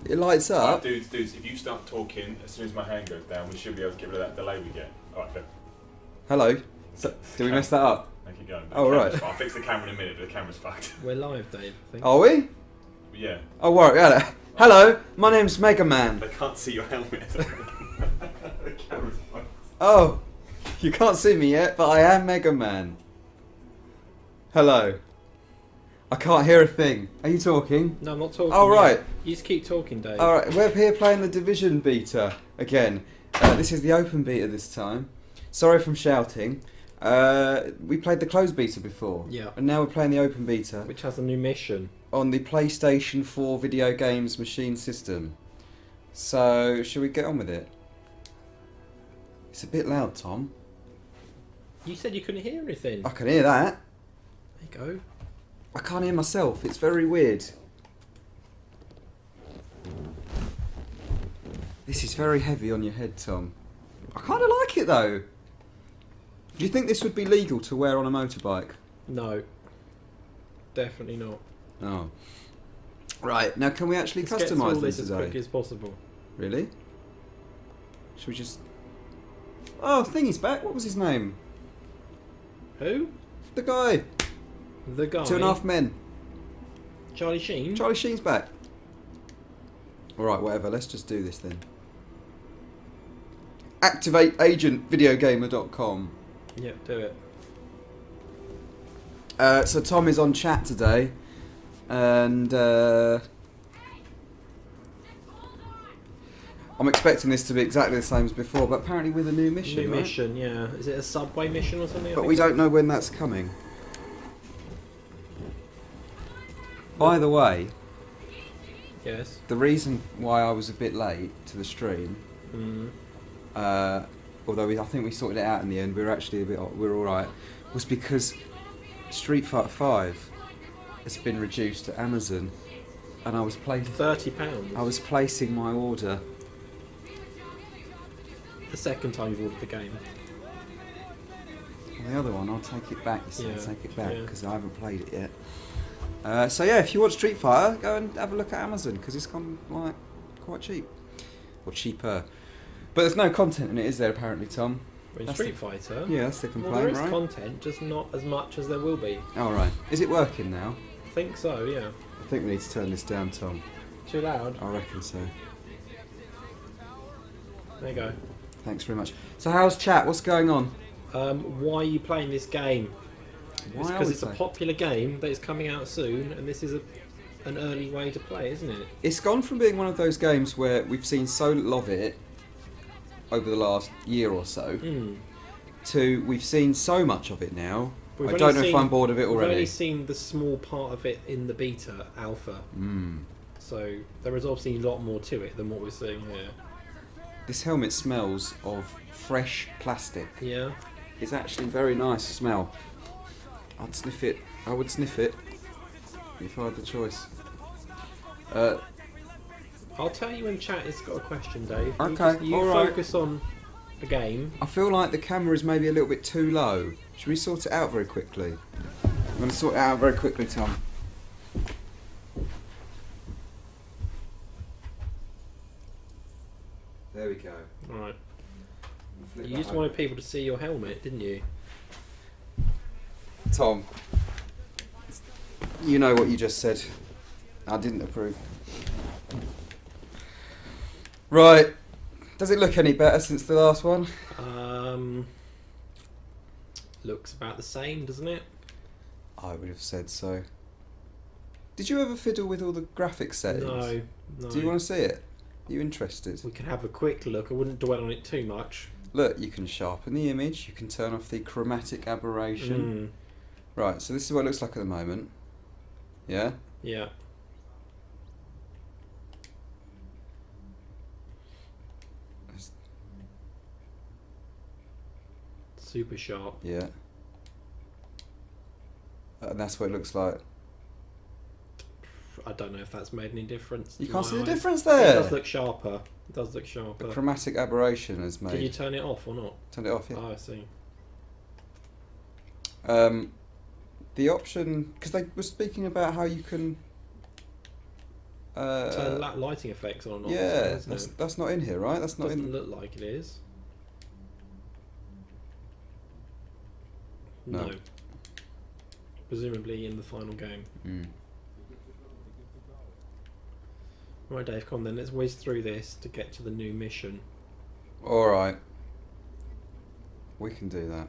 It lights up. Right, dudes, if you start talking, as soon as my hand goes down, we should be able to get rid of that delay we get. Alright, go. Hello. So, did we mess that up? Make it go. Oh, right. I'll fix the camera in a minute, but the camera's fucked. We're live, Dave, I think. Are we? Yeah. Oh, right. Yeah. Hello, my name's Mega Man. They can't see your helmet. The camera's fucked. Oh, you can't see me yet, but I am Mega Man. Hello. I can't hear a thing. Are you talking? No, I'm not talking. Oh, right. Yet. You just keep talking, Dave. Alright, we're here playing the Division beta again. This is the open beta this time. Sorry if I'm shouting. We played the closed beta before. Yeah. And now we're playing the open beta. Which has a new mission. On the PlayStation 4 video games machine system. So, should we get on with it? It's a bit loud, Tom. You said you couldn't hear anything. I can hear that. There you go. I can't hear myself. It's very weird. This is very heavy on your head, Tom. I kind of like it, though. Do you think this would be legal to wear on a motorbike? No. Definitely not. Oh. Right, now can we actually Let's get through all customise them this as quickly today? as possible. Really? Should we just... Oh, Thingy's back. What was his name? Who? The guy. The guy. 2.5 Men. Charlie Sheen? Charlie Sheen's back. Alright, whatever. Let's just do this then. Activate agent VideogamerTV.com. Yeah, do it. So Tom is on chat today, and I'm expecting this to be exactly the same as before, but apparently with a new mission. New right? mission, yeah. Is it a subway mission or something? But we don't know when that's coming. By the way, Yes. the reason why I was a bit late to the stream, although I think we sorted it out in the end, we were all right, was because Street Fighter 5 has been reduced to Amazon, and I was £30. I was placing my order. The second time you've ordered the game. On the other one, I'll take it back. You see, Yeah, I'll take it back yeah. because I haven't played it yet. So yeah, if you want Street Fighter, go and have a look at Amazon because it's gone like quite cheap, or cheaper. But there's no content in it, is there? Apparently, Tom. In That's Street Fighter? Yeah, that's the Well, complaint, there is right? content, just not as much as there will be. All right. Is it working now? I think so, yeah. I think we need to turn this down, Tom. Too loud? I reckon so. There you go. Thanks very much. So how's chat? What's going on? Why are you playing this game? Why It's are because we it's a playing? popular game that is coming out soon, and this is an early way to play, isn't it? It's gone from being one of those games where we've seen so little of it over the last year or so, to we've seen so much of it now. We've I only don't know if seen- I'm bored of it We've only already. seen the small part of it in the beta alpha, so there is obviously a lot more to it than what we're seeing here. This helmet smells of fresh plastic. Yeah. It's actually very nice smell. I'd sniff it. I would sniff it if I had the choice. I'll tell you when chat has got a question, Dave. Okay, You alright. focus on the game. I feel like the camera is maybe a little bit too low. Should we sort it out very quickly? I'm going to sort it out very quickly, Tom. There we go. Alright. Flip You that just over. wanted people to see your helmet, didn't you? Tom, you know what you just said. I didn't approve. Right. Does it look any better since the last one? Looks about the same, doesn't it? I would have said so. Did you ever fiddle with all the graphics settings? No. Do you want to see it? Are you interested? We can have a quick look. I wouldn't dwell on it too much. Look, you can sharpen the image, you can turn off the chromatic aberration. Right, so this is what it looks like at the moment. Yeah? Yeah. Super sharp. Yeah. And that's what it looks like. I don't know if that's made any difference. You to can't my see the eyes. difference It there. does look sharper. It does look The sharper. chromatic aberration is made. Did you turn it off or not? Turn it off, yeah. Oh, I see. The option, because they were speaking about how you can turn lighting effects on. Yeah, so, that's not in here, right? That's not doesn't in. look like it is. No. No. Presumably in the final game. Mm. Right, Dave, come on then. Let's whiz through this to get to the new mission. All right. We can do that.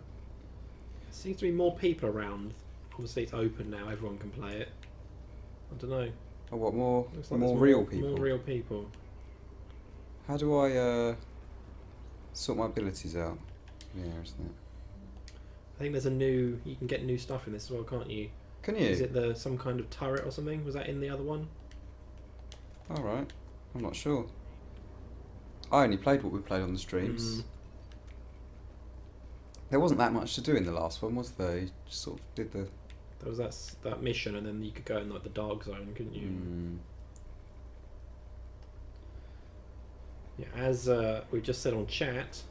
Seems to be more people around. Obviously, it's open now. Everyone can play it. I don't know. Oh, what more? Looks like More there's real people. More real people. How do I sort my abilities out? Yeah, isn't it? I think there's a new. You can get new stuff in this as well, can't you? Can you? Is it some kind of turret or something? Was that in the other one? All right. I'm not sure. I only played what we played on the streams. Mm. There wasn't that much to do in the last one, was there? You just sort of did the. There was that mission, and then you could go in like the dark zone, couldn't you? Mm. Yeah, as we've just said on chat,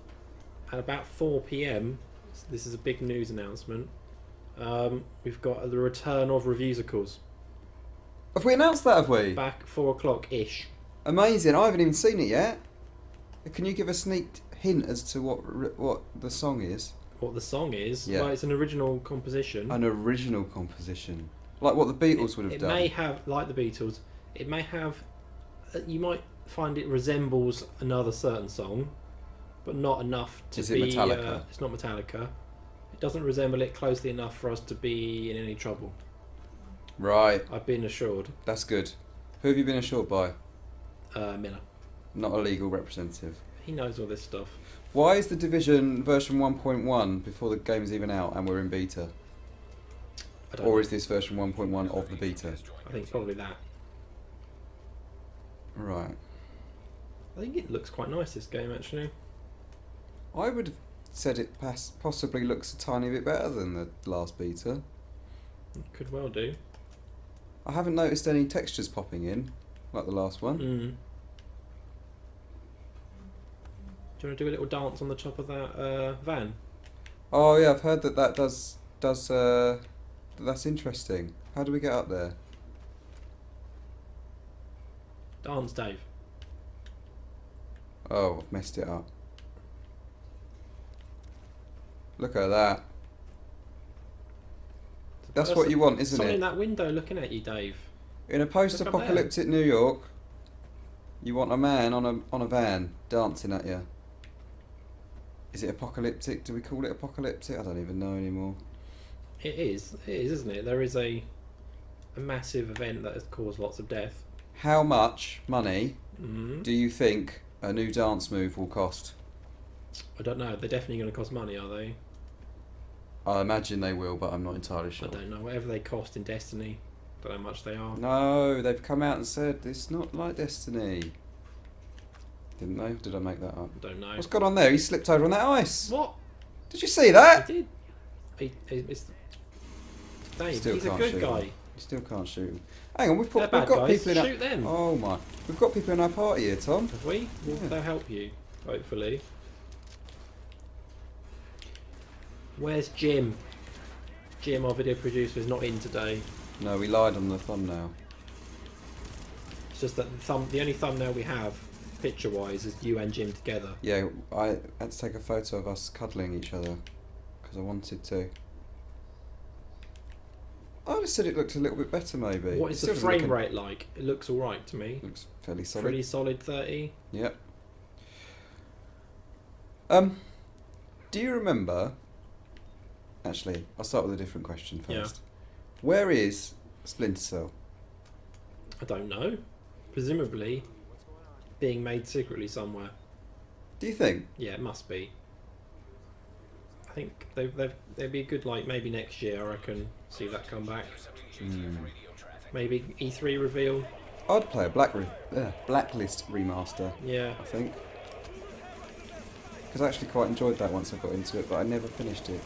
at about 4 PM, this is a big news announcement. We've got the return of Reviewsicles. Have we announced that? Have we? Back 4 o'clock ish. Amazing! I haven't even seen it yet. Can you give a sneak hint as to what the song is? What the song is? Yeah. Well, it's an original composition. An original composition, like what the Beatles would have done. It may have, like the Beatles, it may have. You might find it resembles another certain song, but not enough to Is be. it Metallica? It's not Metallica. It doesn't resemble it closely enough for us to be in any trouble. Right, I've been assured. that's good. Who have you been assured by? Miller. Not a legal representative. He knows all this stuff. Why is the Division version 1.1 before the game is even out and we're in beta? I don't Or know. is this version 1.1 of the beta? I think probably that. Right. I think it looks quite nice, this game, actually. I would have said it possibly looks a tiny bit better than the last beta. It could well do. I haven't noticed any textures popping in, like the last one. Mm. Do you want to do a little dance on the top of that van? Oh yeah, I've heard that that's interesting. How do we get up there? Dance, Dave. Oh, I've messed it up. Look at that. That's what you want, isn't Someone it? in that window looking at you, Dave. In a post-apocalyptic New York, you want a man on a van dancing at you. Is it apocalyptic? Do we call it apocalyptic? I don't even know anymore. It is, isn't it? There is a massive event that has caused lots of death. How much money Mm. do you think a new dance move will cost? I don't know. They're definitely going to cost money, are they? I imagine they will, but I'm not entirely sure. I don't know. Whatever they cost in Destiny, don't know how much they are. No, they've come out and said it's not like Destiny. Didn't they? Did I make that up? Don't know. What's gone on there? He slipped over on that ice. What? Did you see that? He did. It's Dave. Still He's a can't good shoot guy. him. You still can't shoot him. Hang on, we've They're got bad guys. people in Shoot them. Oh my, we've got people in our party here, Tom. Have we? Well, Yeah. they'll help you, hopefully. Where's Jim? Jim, our video producer, is not in today. No, we lied on the thumbnail. It's just that the only thumbnail we have, picture-wise, is you and Jim together. Yeah, I had to take a photo of us cuddling each other because I wanted to. I just said it looked a little bit better, maybe. What is It the still doesn't frame look rate like? It looks alright to me. Looks fairly solid. Pretty solid 30. Yep. Do you remember? Actually, I'll start with a different question first. Yeah. Where is Splinter Cell? I don't know. Presumably being made secretly somewhere. Do you think? Yeah, it must be. I think they'd be a good, like, maybe next year, I reckon, see that come back. Maybe E3 reveal. I'd play a Blacklist remaster, Yeah. I think. Because I actually quite enjoyed that once I got into it, but I never finished it.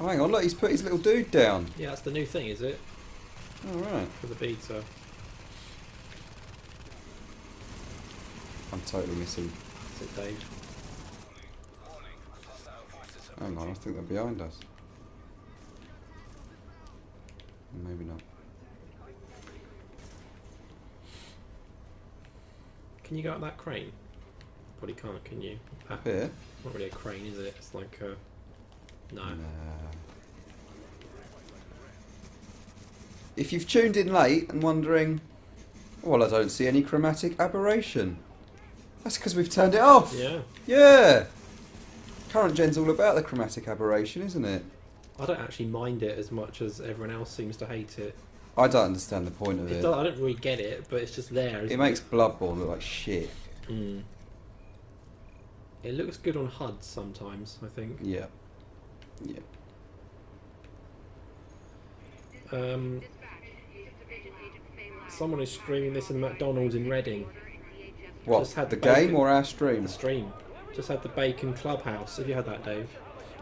Oh, hang on, look, he's put his little dude down. Yeah, that's the new thing, is it? Alright. For the beta. I'm totally missing. Is it, Dave? Hang on, I think they're behind us. Maybe not. Can you go up that crane? Probably can't, can you? Ah, Up here? not really a crane, is it? It's like a... No. If you've tuned in late and wondering, well, I don't see any chromatic aberration. That's because we've turned it off. Yeah. Yeah. Current gen's all about the chromatic aberration, isn't it? I don't actually mind it as much as everyone else seems to hate it. I don't understand the point of It it. does, I don't really get it, but it's just there. It makes Bloodborne look like shit. Mm. It looks good on HUD sometimes, I think. Yeah. Yeah. Someone is streaming this in McDonald's in Reading. What, Just had the bacon- game or our stream? The stream. Just had the Bacon Clubhouse. Have you had that, Dave?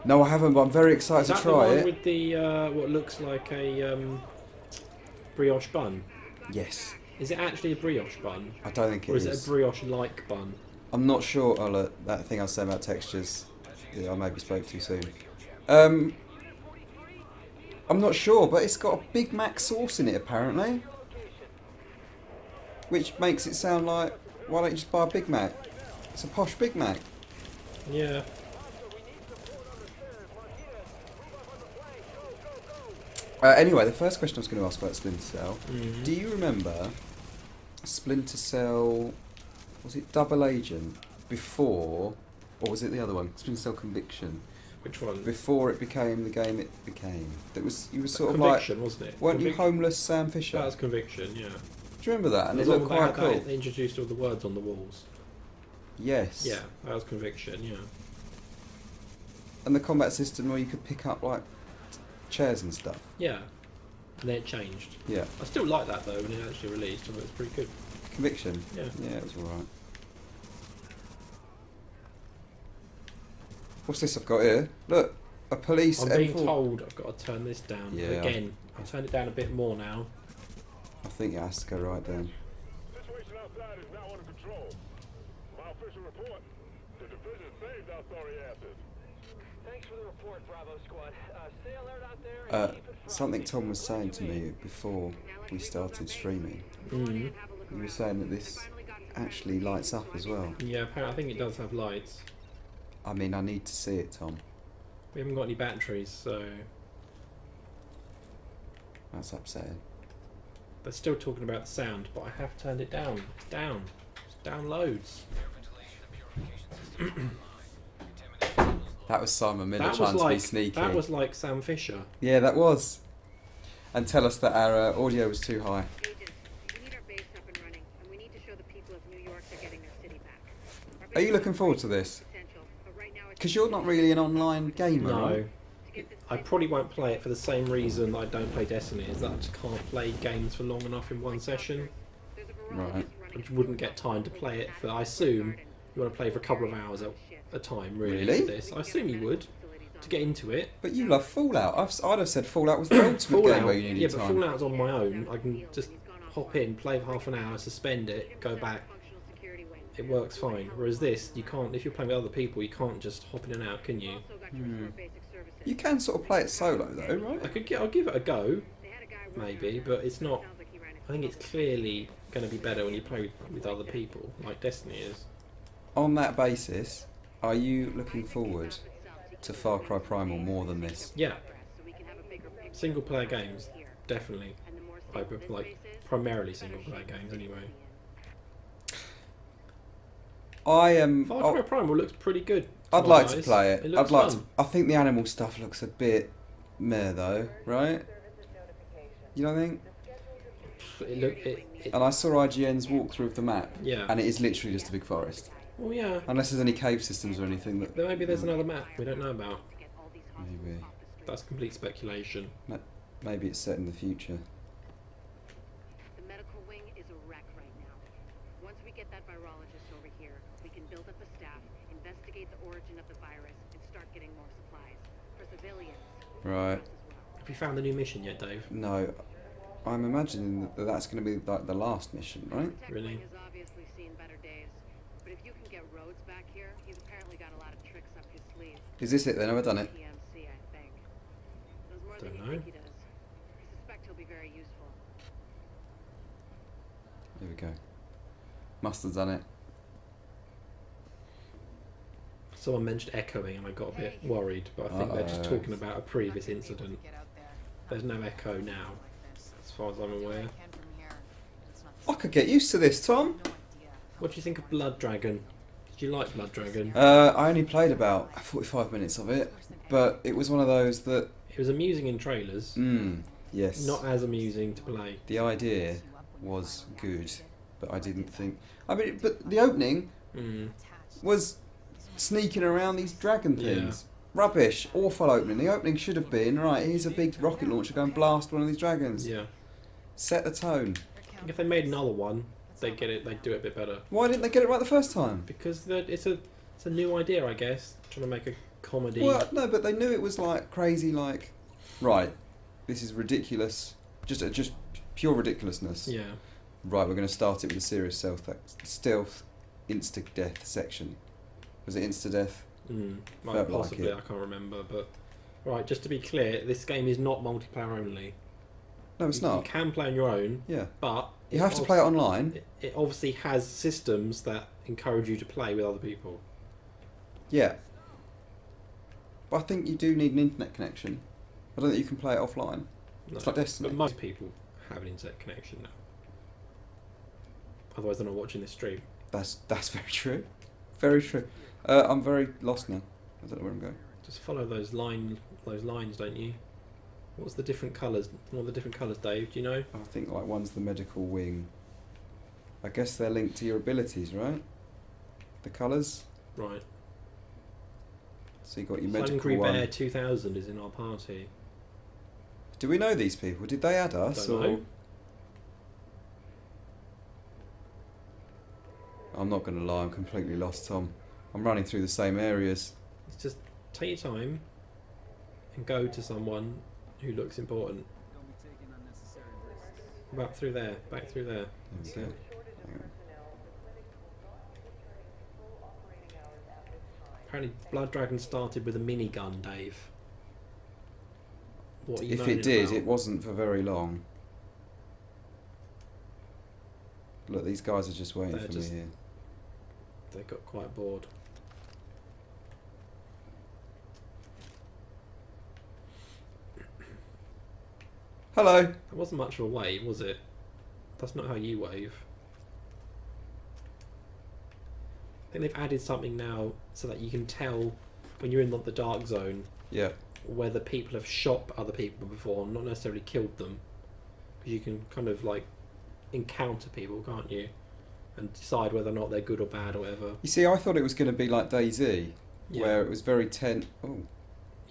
No, I haven't, but I'm very excited Is to that try the one it. with the what looks like a brioche bun? Yes. Is it actually a brioche bun? I don't think Or it is is. it a brioche-like bun? I'm not sure. Oh, look, that thing I was saying about textures. Yeah, I maybe spoke too soon. I'm not sure, but it's got a Big Mac sauce in it apparently, which makes it sound like, why don't you just buy a Big Mac? It's a posh Big Mac. Yeah. Anyway, the first question I was going to ask about Splinter Cell. Mhm. Do you remember Splinter Cell? Was it Double Agent before, or was it the other one? Splinter Cell Conviction. Which one? Before it became the game it became. That was, you were sort of Conviction, wasn't it? like, weren't you homeless Sam Fisher? That was Conviction, yeah. Do you remember that? And it As long looked as they quite had cool. that, they introduced all the words on the walls. Yes. Yeah, that was Conviction, yeah. And the combat system where you could pick up like chairs and stuff. Yeah. And then it changed. Yeah. I still like that though when it actually released. I thought it was pretty good. Conviction. Yeah. Yeah, it was alright. What's this I've got here? Look, a police I'm being M4. told I've got to turn this down. Yeah. Again, I've turned it down a bit more now. I think it has to go right down. Situation outside is now under control. My official report: the division saved our sorry asses. Thanks for the report, Bravo Squad. Stay alert out there. And keep it Something Tom was saying to me before we started streaming. Mm. He was saying that this actually lights up as well. Yeah, apparently I think it does have lights. I mean, I need to see it, Tom. We haven't got any batteries, so That's upsetting. they're still talking about the sound, but I have turned it down. It's down. It's down loads. That was Simon Miller That was trying to be like sneaky. that was like Sam Fisher. Yeah, that was. And tell us that our audio was too high. Agents, we need our base up and running, and we need to show the people of New York they're getting their city back. Our Are you base looking has forward to great this? potential, but right now it's Because you're not really an online gamer, No. right? to get this I place probably won't play it for the same reason I don't play Destiny, is that I just can't play games for long enough in one session. there's a Right. virologist I running just wouldn't get time to play it for, I assume, you want to play for a couple of hours at a time, really, Really? for this. I assume you would, to get into it. But you love Fallout. I'd have said Fallout was the ultimate game where you needed yeah, but time. Fallout's on my own. I can just hop in, play for half an hour, suspend it, go back. functional security wing. It works fine. Whereas this, you can't. If you're playing with other people, you can't just hop in and out, can you? Also got your basic services. You can sort of play it solo though, right? I'll give it a go, They had a guy working maybe, on it. but it's not. Sounds like he ran I think it's clearly going to be better when you play with other people, like Destiny is. On that basis, are you looking forward to Far Cry Primal more than this? Yeah, so we can have a bigger picture single player games, here. definitely. And the more I stable would this like base is, primarily single player games anyway. I am. Far Cry Primal looks pretty good. I'd my like to eyes. play it. Looks I'd like fun. to. I think the animal stuff looks a bit meh though, right? You don't think? It And I saw IGN's walkthrough of the map, yeah. and it is literally just a big forest. Well, yeah. Unless there's any cave systems or anything that. Then maybe there's another map we don't know about. to get all these Maybe. hospitals off the street. That's complete speculation. Maybe it's set in the future. The medical wing is a wreck right now. Once we get that virologist over here, we can build up a staff, investigate the origin of the virus, and start getting more supplies. For civilians. Right. as well. Have you found the new mission yet, Dave? No, I'm imagining that that's going to be like the last mission, right? Tech Really? Wing has obviously seen better days. But if you can get Rhodes back here, he's apparently got a lot of tricks up his sleeve. Is this it then? Have I done it? PMC, I think. Knows more than Don't you know. think he does. I suspect he'll be Here we go. Must have done it. Someone mentioned echoing and I got a bit worried, but I think they're just talking about a previous incident. There's no echo now, as far as I'm aware. I could get used to this, Tom. What do you think of Blood Dragon? Did you like Blood Dragon? I only played about 45 minutes of it, but it was one of those that... It was amusing in trailers, yes. not as amusing to play. The idea was good, but I didn't think... I mean, but the opening was sneaking around these dragon things. Rubbish, awful opening. The opening should have been, right, here's a big rocket launcher, go and blast one of these dragons. Yeah. Set the tone. If they made another one, they'd do it a bit better. Why didn't they get it right the first time? Because it's a new idea, I guess. Trying to make a comedy. Well, no, but they knew it was like crazy, like, right, this is ridiculous. Just pure ridiculousness. Yeah. Right, we're going to start it with a serious stealth insta-death section. Was it insta-death? Well, Felt possibly, like it. I can't remember. But right, just to be clear, this game is not multiplayer only. No, it's You not. can play on your own, Yeah. but You have to play it online. It obviously has systems that encourage you to play with other people. Yeah. But I think you do need an internet connection. I don't think you can play it offline. No, It's like Destiny. but most people have an internet connection now. Otherwise, they're not watching this stream. That's very true. Very true. I'm very lost now. I don't know where I'm going. Just follow those lines, don't you? What's the different colours? What are the different colours, Dave? Do you know? I think like one's the medical wing. I guess they're linked to your abilities, right? The colours. Right. So you got your Hungry medical one. Bear 2000 is in our party. Do we know these people? Did they add us? Don't or know. I'm not going to lie. I'm completely lost, Tom. I'm running through the same areas. It's just take your time and go to someone who looks important. Back through there. Back through there. There we go. Hang on. Apparently, Blood Dragon started with a minigun, Dave. What are you If moaning it did, about? it wasn't for very long. Look, these guys are just waiting They're for just- me here. They got quite bored. Hello. It wasn't much of a wave, was it? That's not how you wave. I think they've added something now so that you can tell when you're in the dark zone Yeah. whether people have shot other people before, not necessarily killed them. Because you can kind of like encounter people, can't you? And decide whether or not they're good or bad or whatever. You see, I thought it was going to be like DayZ, Yeah. where it was very tense. Oh,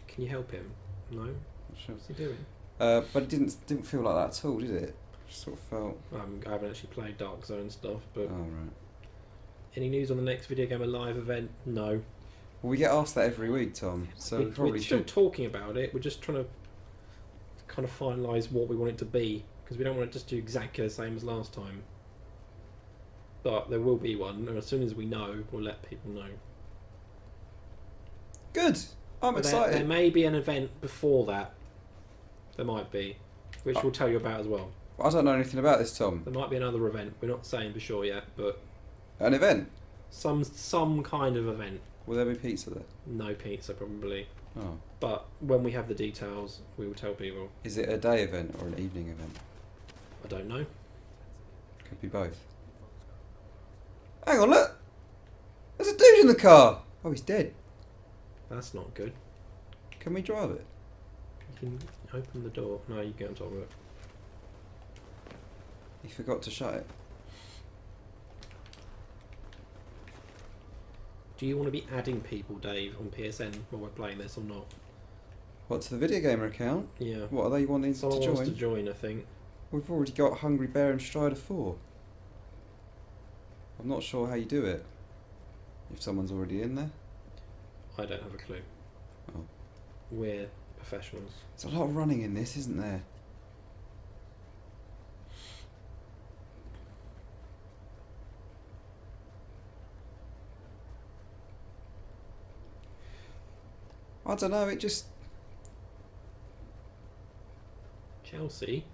Can you help him? No? not sure. What's he doing? But it didn't feel like that at all, did it? Just sort of felt. I haven't actually played Dark Zone stuff, but Oh right. any news on the next Video Gamer Live event? No. Well, we get asked that every week, Tom. So we probably we're still should. talking about it. We're just trying to kind of finalise what we want it to be, because we don't want to just do exactly the same as last time. But there will be one, and as soon as we know, we'll let people know. Good. I'm But excited. there may be an event before that. There might be, which we'll tell you about as well. I don't know anything about this, Tom. There might be another event. We're not saying for sure yet, but An event? some kind of event. Will there be pizza there? No pizza probably, Oh. but when we have the details, we will tell people. Is it a day event or an evening event? I don't know. Could be both. Hang on, look! There's a dude in the car! Oh, he's dead. That's not good. Can we drive it? You can open the door. No, you get on top of it. He forgot to shut it. Do you want to be adding people, Dave, on PSN while we're playing this or not? What, to the Video Gamer account? Yeah. What, are they wanting Someone to join? wants to join, I think. We've already got Hungry Bear and Strider 4. I'm not sure how you do it. If someone's already in there. I don't have a clue. Oh. We're professionals. There's a lot of running in this, isn't there? I don't know, it just... Chelsea?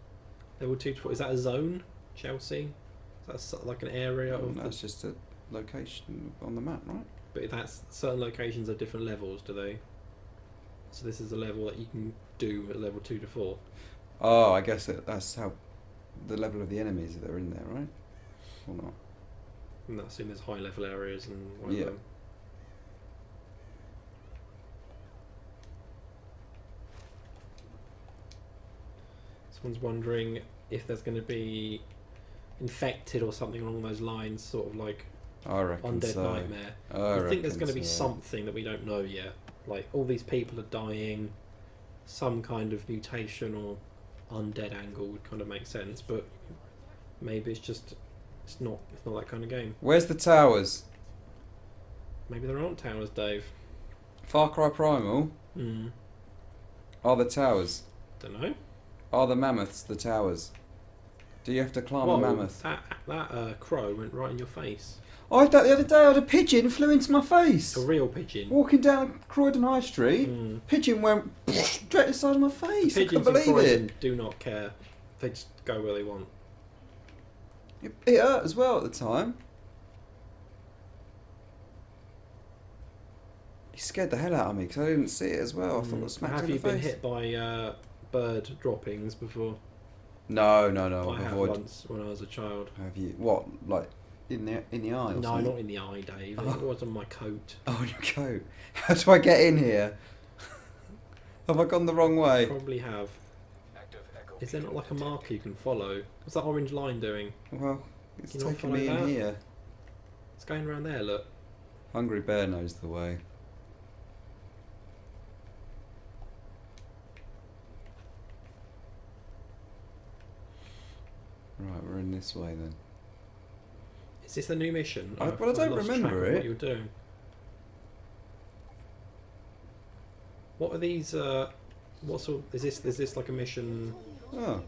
Level 2 to 4. Is that a zone? Chelsea? That's sort of like an area of. That's just a location on the map, right? But that's certain locations are different levels, do they? So this is a level that you can do at level 2 to 4. Oh, I guess that's how the level of the enemies that are in there, right? Or not? And I assume there's high level areas and one Yeah. of them. Someone's wondering if there's going to be infected or something along those lines, sort of like I reckon Undead so. Nightmare. I think there's reckon going to be so. something that we don't know yet. Like all these people are dying, some kind of mutation or undead angle would kind of make sense, but maybe it's not that kind of game. Where's the towers? Maybe there aren't towers, Dave. Far Cry Primal are the towers. Don't know. Are the mammoths the towers? Do you have to climb a mammoth? That crow went right in your face. I had that the other day. I had a pigeon flew into my face. A real pigeon. Walking down Croydon High Street, pigeon went straight to the side of my face. I couldn't Pigeons in believe Croydon it. do not care. They just go where they want. It hurt as well at the time. He scared the hell out of me because I didn't see it as well. I thought it was smacked Have in the you been face. hit by bird droppings before? No. I have once when I was a child. Have you? What? Like in the eye? Or No, something? not in the eye, Dave. It was on my coat. Oh, your coat. How do I get in here? Have I gone the wrong way? Probably have. Is there not like a marker you can follow? What's that orange line doing? Well, it's Can you not taking follow me in that? here. It's going around there, look. Hungry Bear knows the way. Right, we're in this way then. Is this a new mission? Well, I I've don't lost remember track of it. What you're doing. What are these? What sort? Is this like a mission? Oh,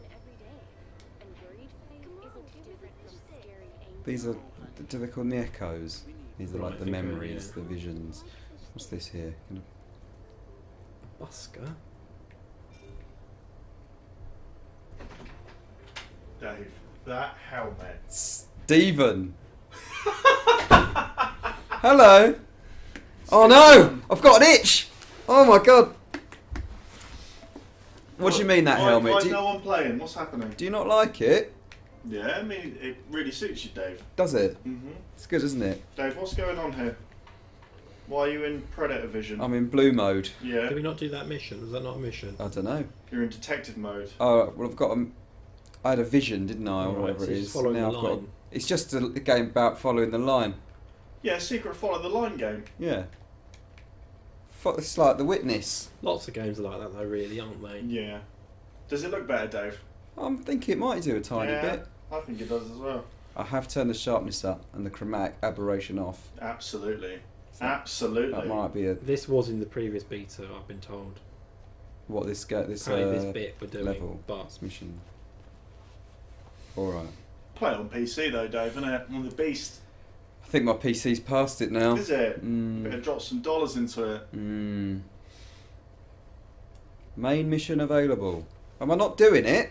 these are. Do they call them the echoes? These are Right, like I the think so, memories, yeah. the visions. What's this here? Busker. Dave, that helmet. Stephen. Hello. Oh no! I've got an itch. Oh my god. What do you mean that helmet? Why Do is you, no one playing? What's happening? do you not like it? Yeah, I mean, it really suits you, Dave. Does it? Mm-hmm. It's good, isn't it? Dave, what's going on here? Why are you in Predator vision? I'm in blue mode. Yeah, Did we not do that mission? Was that not a mission? I don't know. you're in detective mode. Oh well, I've got I had a vision, didn't I, or Alright, whatever so it it's is. following Now the I've got. line. It's just a game about following the line. Yeah, secret follow the line game. Yeah. It's like The Witness. Lots of games are like that, though, really, aren't they? Yeah. Does it look better, Dave? I'm thinking it might do a tiny yeah, bit. I think it does as well. I have turned the sharpness up and the chromatic aberration off. Absolutely. So Absolutely. That might be a This was in the previous beta, I've been told. what this Apparently this bit we're doing, level but this mission. All right. Play it on PC though, Dave, innit? On the Beast. I think my PC's past it now. Is it? Mm. Better drop some dollars into it. Mm. Main mission available. Am I not doing it?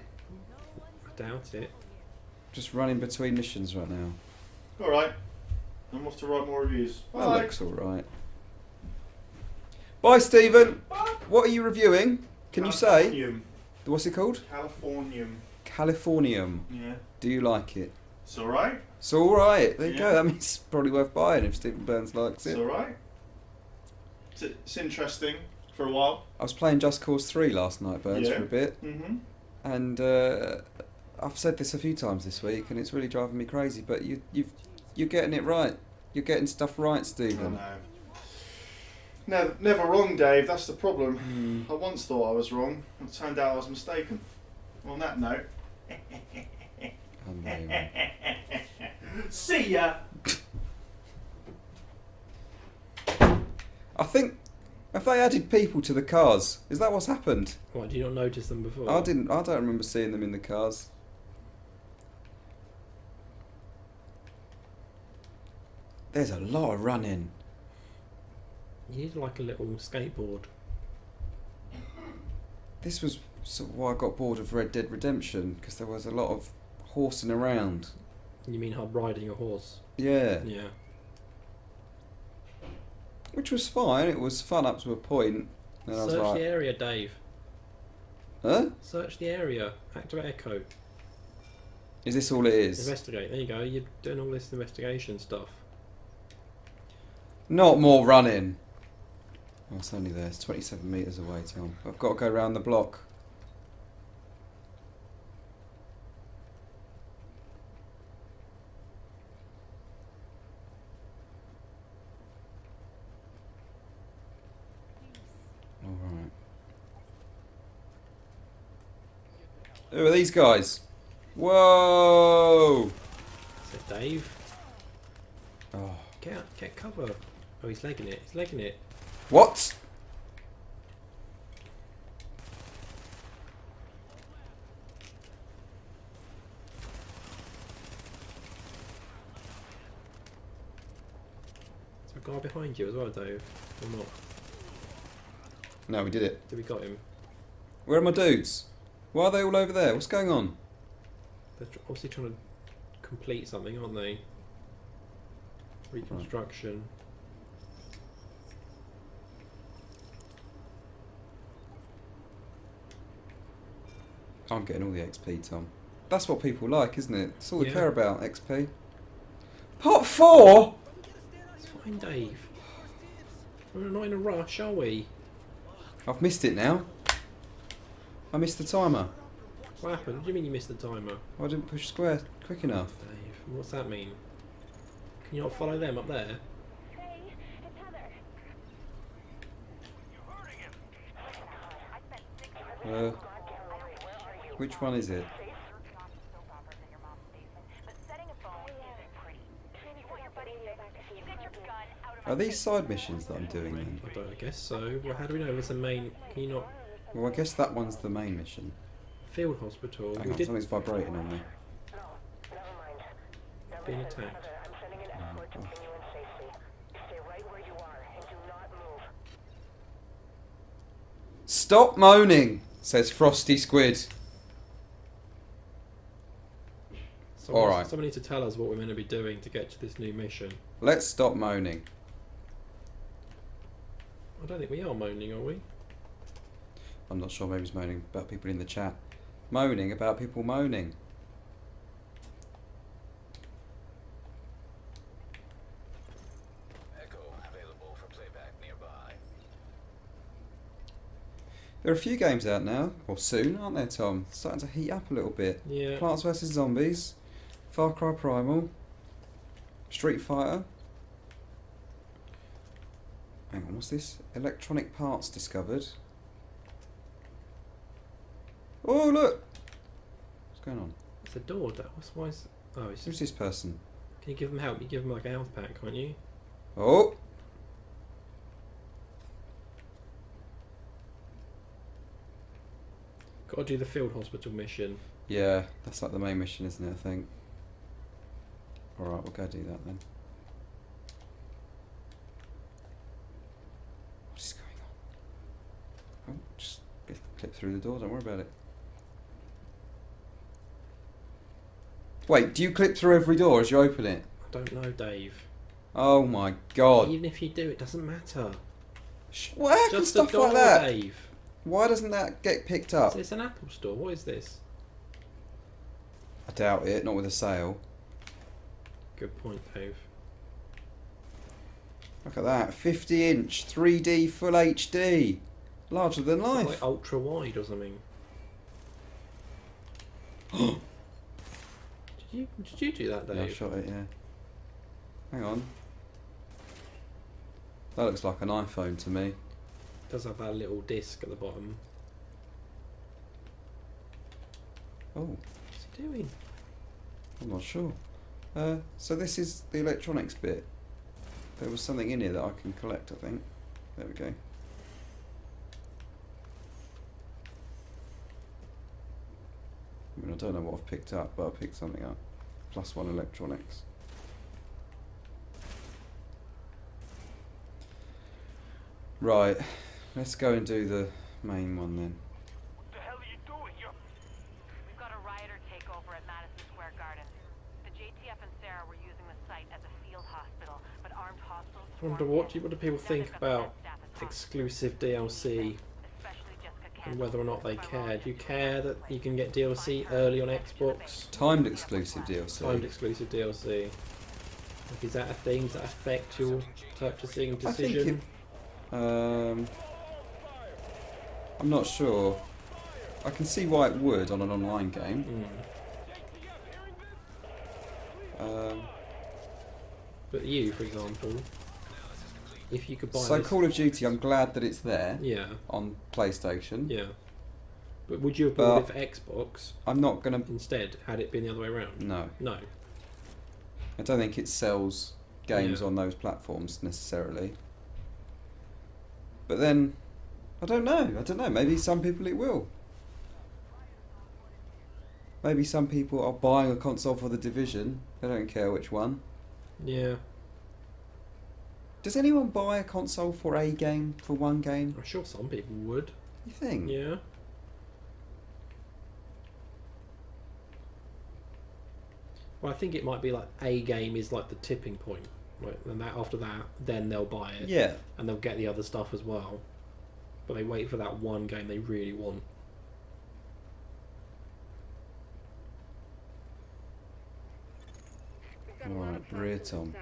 I doubt it. Just running between missions right now. Alright. I'm off to write more reviews. That Bye. looks alright. Bye, Stephen. What are you reviewing? Can you say? Californium. What's it called? Californium. Californium. Yeah. Do you like it? It's alright. It's alright. There you go. Yeah. That means it's probably worth buying if Stephen Burns likes It's it. alright. It's interesting for a while. I was playing Just Cause 3 last night, Burns, Yeah. for a bit. Mm-hmm. And I've said this a few times this week, and it's really driving me crazy. But you're getting it right. You're getting stuff right, I Stephen. know. Never wrong, Dave. That's the problem. I once thought I was wrong. It turned out I was mistaken. On that note, Unbelievable. see ya. I think have they added people to the cars? Is that what's happened? What, do you not notice them before? I don't remember seeing them in the cars. There's a lot of running. You need like a little skateboard. This was sort of why I got bored of Red Dead Redemption, because there was a lot of horsing around. You mean her riding a horse? Yeah. Yeah. Which was fine. It was fun up to a point. And I was Search like, the area, Dave. huh? Search the area. Activate Echo. Is this all it is? Investigate. There you go. You're doing all this investigation stuff. Not more running. Oh, it's only there. It's 27 metres away, Tom. I've got to go round the block. Alright. Who are these guys? Whoa! Is it Dave? Oh. Get out, get cover. Oh, he's legging it. He's legging it. What? Is there a guy behind you as well, Dave? Or not? No, we did it. Did we got him? Where are my dudes? Why are they all over there? What's going on? They're obviously trying to complete something, aren't they? Reconstruction. I'm getting all the XP, Tom. That's what people like, isn't it? That's all they Yeah. care about, XP. Part 4? It's fine, Dave. We're not in a rush, are we? I've missed it now. I missed the timer. What happened? What do you mean you missed the timer? I didn't push square quick enough. Dave, what's that mean? Can you not follow them up there? Hey, it's Heather. Which one is it? Are these side missions that I'm doing then? I guess so. Well, how do we know if it's a main? Can you not? Well, I guess that one's the main mission. Field hospital. Hang We on, did something's vibrating on me. being attacked. Oh. Stop moaning, says Frosty Squid. Alright. Someone needs to tell us what we're meant to be doing to get to this new mission. Let's stop moaning. I don't think we are moaning, are we? I'm not sure, maybe he's moaning about people in the chat. Moaning about people moaning. Echo available for playback nearby. There are a few games out now, or soon, aren't there, Tom? It's starting to heat up a little bit. Yeah. Plants vs Zombies, Far Cry Primal, Street Fighter. Hang on, what's this? Electronic parts discovered. Oh, look! What's going on? It's a door. Why is? Oh, it's Who's just. this person? Can you give them help? You give them like a health pack, can't you? Oh! Got to do the field hospital mission. Yeah, that's like the main mission, isn't it, I think? Alright, we'll go do that then. What is going on? Oh, just clip through the door, don't worry about it. Wait, do you clip through every door as you open it? I don't know, Dave. Oh my god. Even if you do, it doesn't matter. What happens Just stuff a door, like that? Dave. Why doesn't that get picked up? It's an Apple store. What is this? I doubt it, not with a sale. Good point, Dave. Look at that, 50-inch, 3D, full HD. Larger than It's life. like ultra wide or something. Did you do that, Dave? Yeah, I shot it, yeah. Hang on. That looks like an iPhone to me. It does have that little disc at the bottom. Oh, What's he doing? I'm not sure. So this is the electronics bit. There was something in here that I can collect, I think. There we go. I mean, I don't know what I've picked up, but I picked something up. +1 electronics. Right, let's go and do the main one then. What the hell are you doing? We've got a rioter takeover at Madison Square Garden. The JTF and Sarah were using the site as a field hospital, but armed hostiles. I wonder what do people think about exclusive DLC and whether or not they care. Do you care that you can get DLC early on Xbox? Timed exclusive DLC. Timed exclusive DLC. Like, is that a thing? Does that affect your purchasing decision? I'm not sure. I can see why it would on an online game. But you, for example, if you could buy So this, Call of Duty, I'm glad that it's there yeah, on PlayStation. yeah. But would you have bought it for Xbox I'm not gonna. instead, had it been the other way around? No, No. I don't think it sells games Yeah. on those platforms necessarily. But then, I don't know. Maybe some people it will. Maybe some people are buying a console for the Division. They don't care which one. Yeah. Does anyone buy a console for a game, for one game? I'm sure some people would. You think? Yeah. Well, I think it might be like a game is like the tipping point, right? And that after that, then they'll buy it. Yeah. And they'll get the other stuff as well. But they wait for that one game they really want. Right, rear Tom.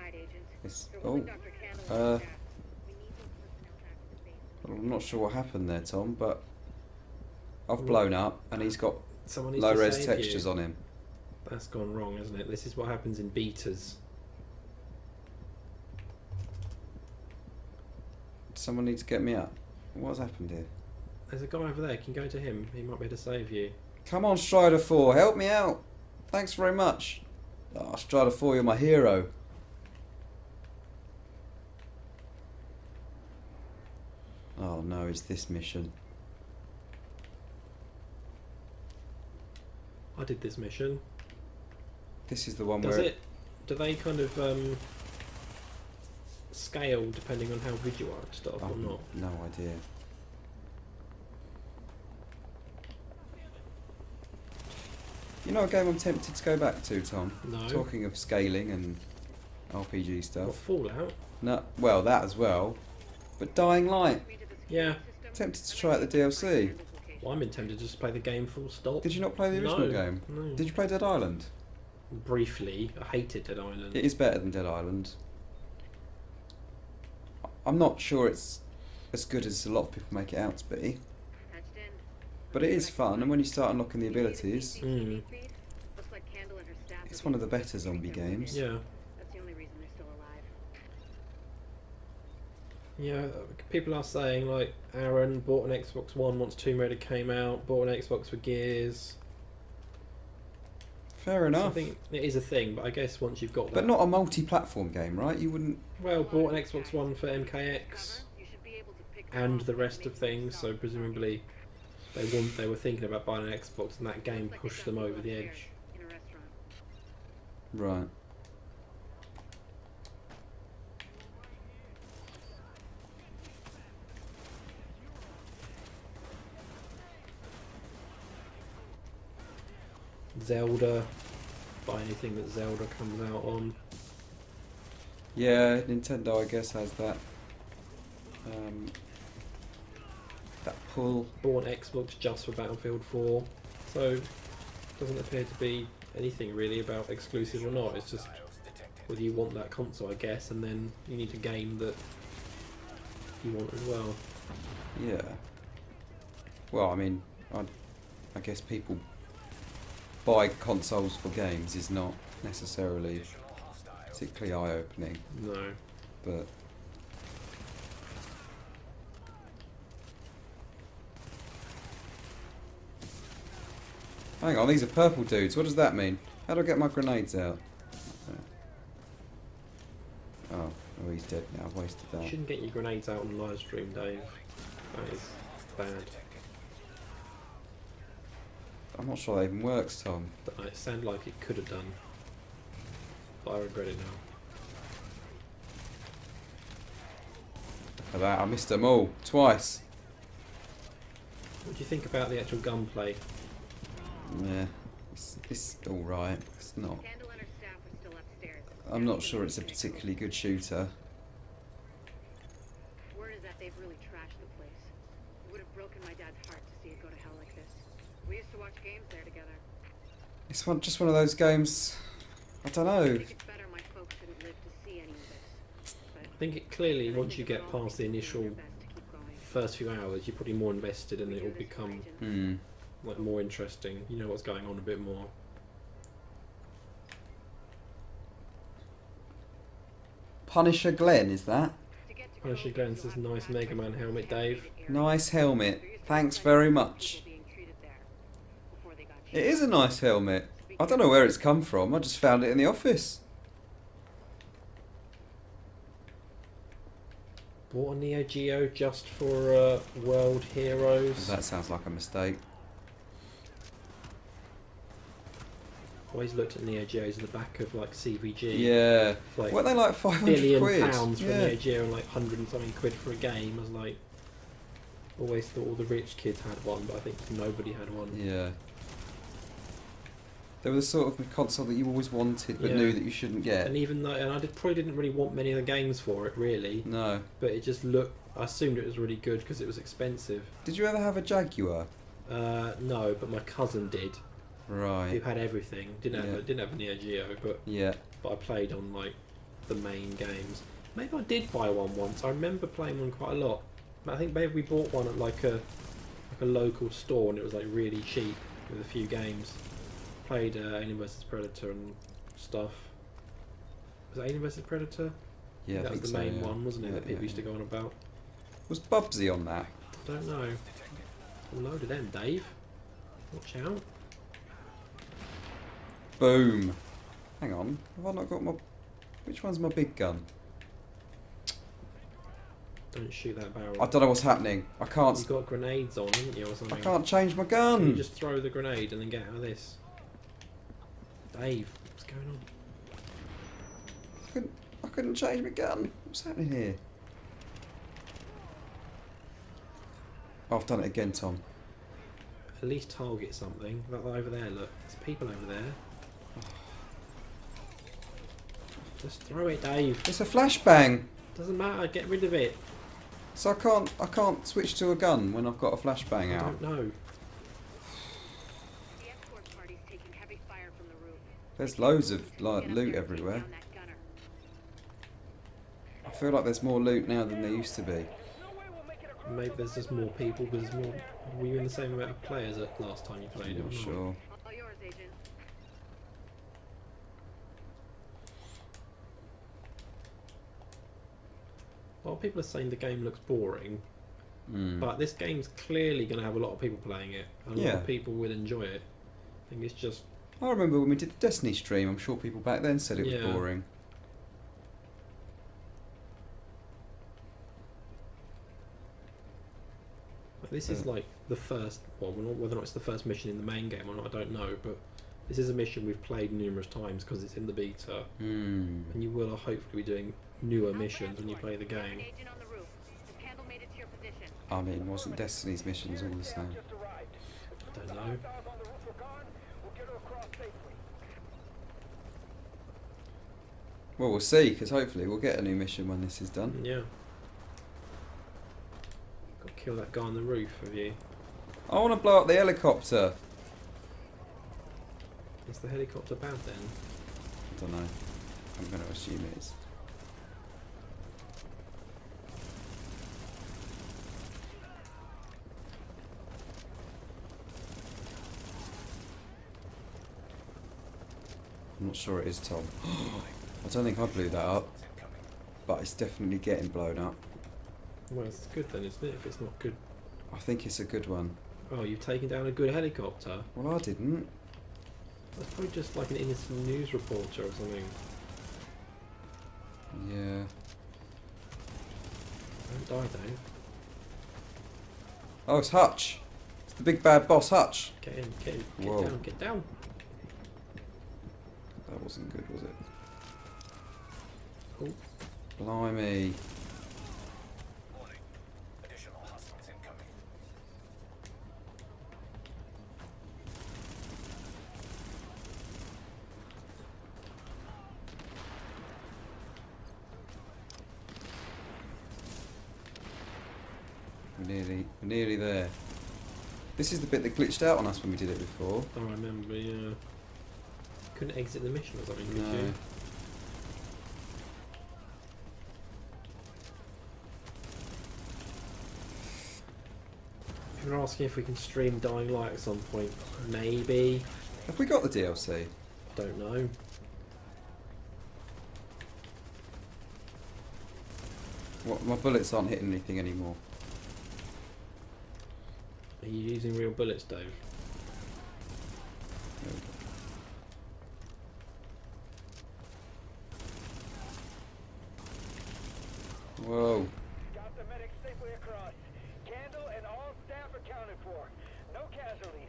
It's, I'm I'm not sure what happened there, Tom, but I've blown up and he's got Someone needs low to res save textures you. on him. That's gone wrong, hasn't it? This is what happens in betas. Someone needs to get me up. What's happened here? There's a guy over there. Can you go to him? He might be able to save you. Come on, Strider 4, help me out. Thanks very much. Oh, Strider 4, you're my hero. Oh no, it's this mission. I did this mission. This is the one Does where... it? Do they kind of scale depending on how good you are at stuff or not? No idea. You know a game I'm tempted to go back to, Tom? No. Talking of scaling and RPG What, stuff. Fallout? No, well, that as well. But Dying Light. Yeah. Tempted to try out the DLC. Well, I'm tempted to just play the game full stop. Did you not play the original No, game? no. Did you play Dead Island? Briefly. I hated Dead Island. It is better than Dead Island. I'm not sure it's as good as a lot of people make it out to be. But it is fun, and when you start unlocking the abilities, Mm. it's one of the better zombie games. Yeah. That's the only reason they're still alive. Yeah, people are saying, like, Aaron bought an Xbox One once Tomb Raider came out, bought an Xbox for Gears. Fair So I enough. think it is a thing, but I guess once you've got that... But not a multi-platform game, right? You wouldn't... Well, bought an Xbox One for MKX You should be able to pick and the rest of things, so presumably they were thinking about buying an Xbox and that game pushed them over the edge. in a restaurant. Right. Zelda, buy anything that Zelda comes out on. Yeah, Nintendo, I guess, has that... that pull. Bought an Xbox just for Battlefield 4, so doesn't appear to be anything really about exclusive or not. It's just whether you want that console, I guess, and then you need a game that you want as well. Yeah. Well, I mean, I guess people buy consoles for games is not necessarily particularly eye-opening, No. but... Hang on, these are purple dudes. What does that mean? How do I get my grenades out? Oh, he's dead now. I've wasted You that. shouldn't get your grenades out on live stream, Dave. That is bad. I'm not sure that even works, Tom. But it sounded like it could have done. But I regret it now. Look at that, I missed them all. Twice. What do you think about the actual gunplay? Yeah. It's alright. It's not. Candle and her staff are still upstairs. I'm not sure it's a particularly good shooter. Word is that they've really trashed the place. It would have broken my dad's heart to see it go to hell like this. We used to watch games there together. It's just one of those games. I don't I know. think it's better my folks didn't live to see any of this. But I think it clearly, once you get past the initial first few hours, you're probably more invested and it will become like more interesting. You know what's going on a bit more. Punisher Glenn, is that? Punisher Glenn says, nice Mega Man helmet, Dave. Nice helmet. Thanks very much. It is a nice helmet. I don't know where it's come from. I just found it in the office. Bought a Neo Geo just for World Heroes. That sounds like a mistake. Always looked at Neo Geos in the back of like CVG. Yeah. Like Weren't they like 500 £1 quid? billion for Yeah. Neo Geo and like 100 and something quid for a game. I was like, always thought all the rich kids had one, but I think nobody had one. Yeah. They were the sort of console that you always wanted but Yeah. knew that you shouldn't get. And even though, and probably didn't really want many of the games for it, really. No. But it just looked. I assumed it was really good because it was expensive. Did you ever have a Jaguar? No, but my cousin did. Who Right. had everything. Didn't have a Neo Geo, but Yeah. I played on like the main games. Maybe I did buy one once. I remember playing one quite a lot. But I think maybe we bought one at like a local store and it was like really cheap with a few games. Played Alien vs Predator and stuff. Was it Alien vs Predator? Yeah, I That was think the so, main yeah. one, wasn't it? Yeah, That people yeah, used to go on about. Was Bubsy on that? Don't know. A load of them, Dave. Watch out. Boom. Hang on. Have I not got my... Which one's my big gun? Don't shoot that barrel. I don't know what's happening. I can't... You've got grenades on, haven't you, or something? I can't change my Can you gun. just throw the grenade and then get out of this? Dave, what's going on? I couldn't change my gun. What's happening here? Oh, I've done it again, Tom. At least target something. That over there, look. There's people over there. Just throw it, Dave. It's a flashbang. Doesn't matter, get rid of it. So I can't switch to a gun when I've got a flashbang I out. don't know. The escort party's taking heavy fire from the roof. There's loads of like loot everywhere. I feel like there's more loot now than there used to be. Maybe there's just more people, but there's more... Were you in the same amount of players as last time you played it? I'm or not not? sure. All yours, Agent. A lot of people are saying the game looks boring, Mm. but this game's clearly going to have a lot of people playing it. A lot Yeah. of people will enjoy it. I think it's just... I remember when we did the Destiny stream. I'm sure people back then said it was Yeah. boring. This is like the first, well, whether or not it's the first mission in the main game or not, I don't know, but this is a mission we've played numerous times because it's in the beta, Mm. and you will hopefully be doing newer missions when you play the game. Agent on the roof. Has Candle made it to your position? I mean, wasn't Destiny's missions all the same? I don't know. Well, we'll see, because hopefully we'll get a new mission when this is done. Yeah. Got to kill that guy on the roof, have you? I want to blow up the helicopter. Is the helicopter bad then? I don't know. I'm going to assume it is. I'm not sure it is, Tom. I don't think I blew that up, but it's definitely getting blown up. Well, it's good then, isn't it, if it's not good? I think it's a good one. Oh, you've taken down a good helicopter? Well, I didn't. That's probably just like an innocent news reporter or something. Yeah. Don't die, Dave. Oh, it's Hutch. It's the big bad boss, Hutch. Get in, get Whoa. down, get down. That wasn't good, was it? Oh, Blimey. Warning. Additional hostiles incoming. We're nearly there. This is the bit that glitched out on us when we did it before. Oh, I remember, yeah. Couldn't exit the mission or something, could No. you? People are asking if we can stream Dying Light at some point. Maybe. Have we got the DLC? Don't know. What, my bullets aren't hitting anything anymore. Are you using real bullets, Dave? There we go. Whoa. Got the medic safely across. Candle and all staff accounted for. No casualties.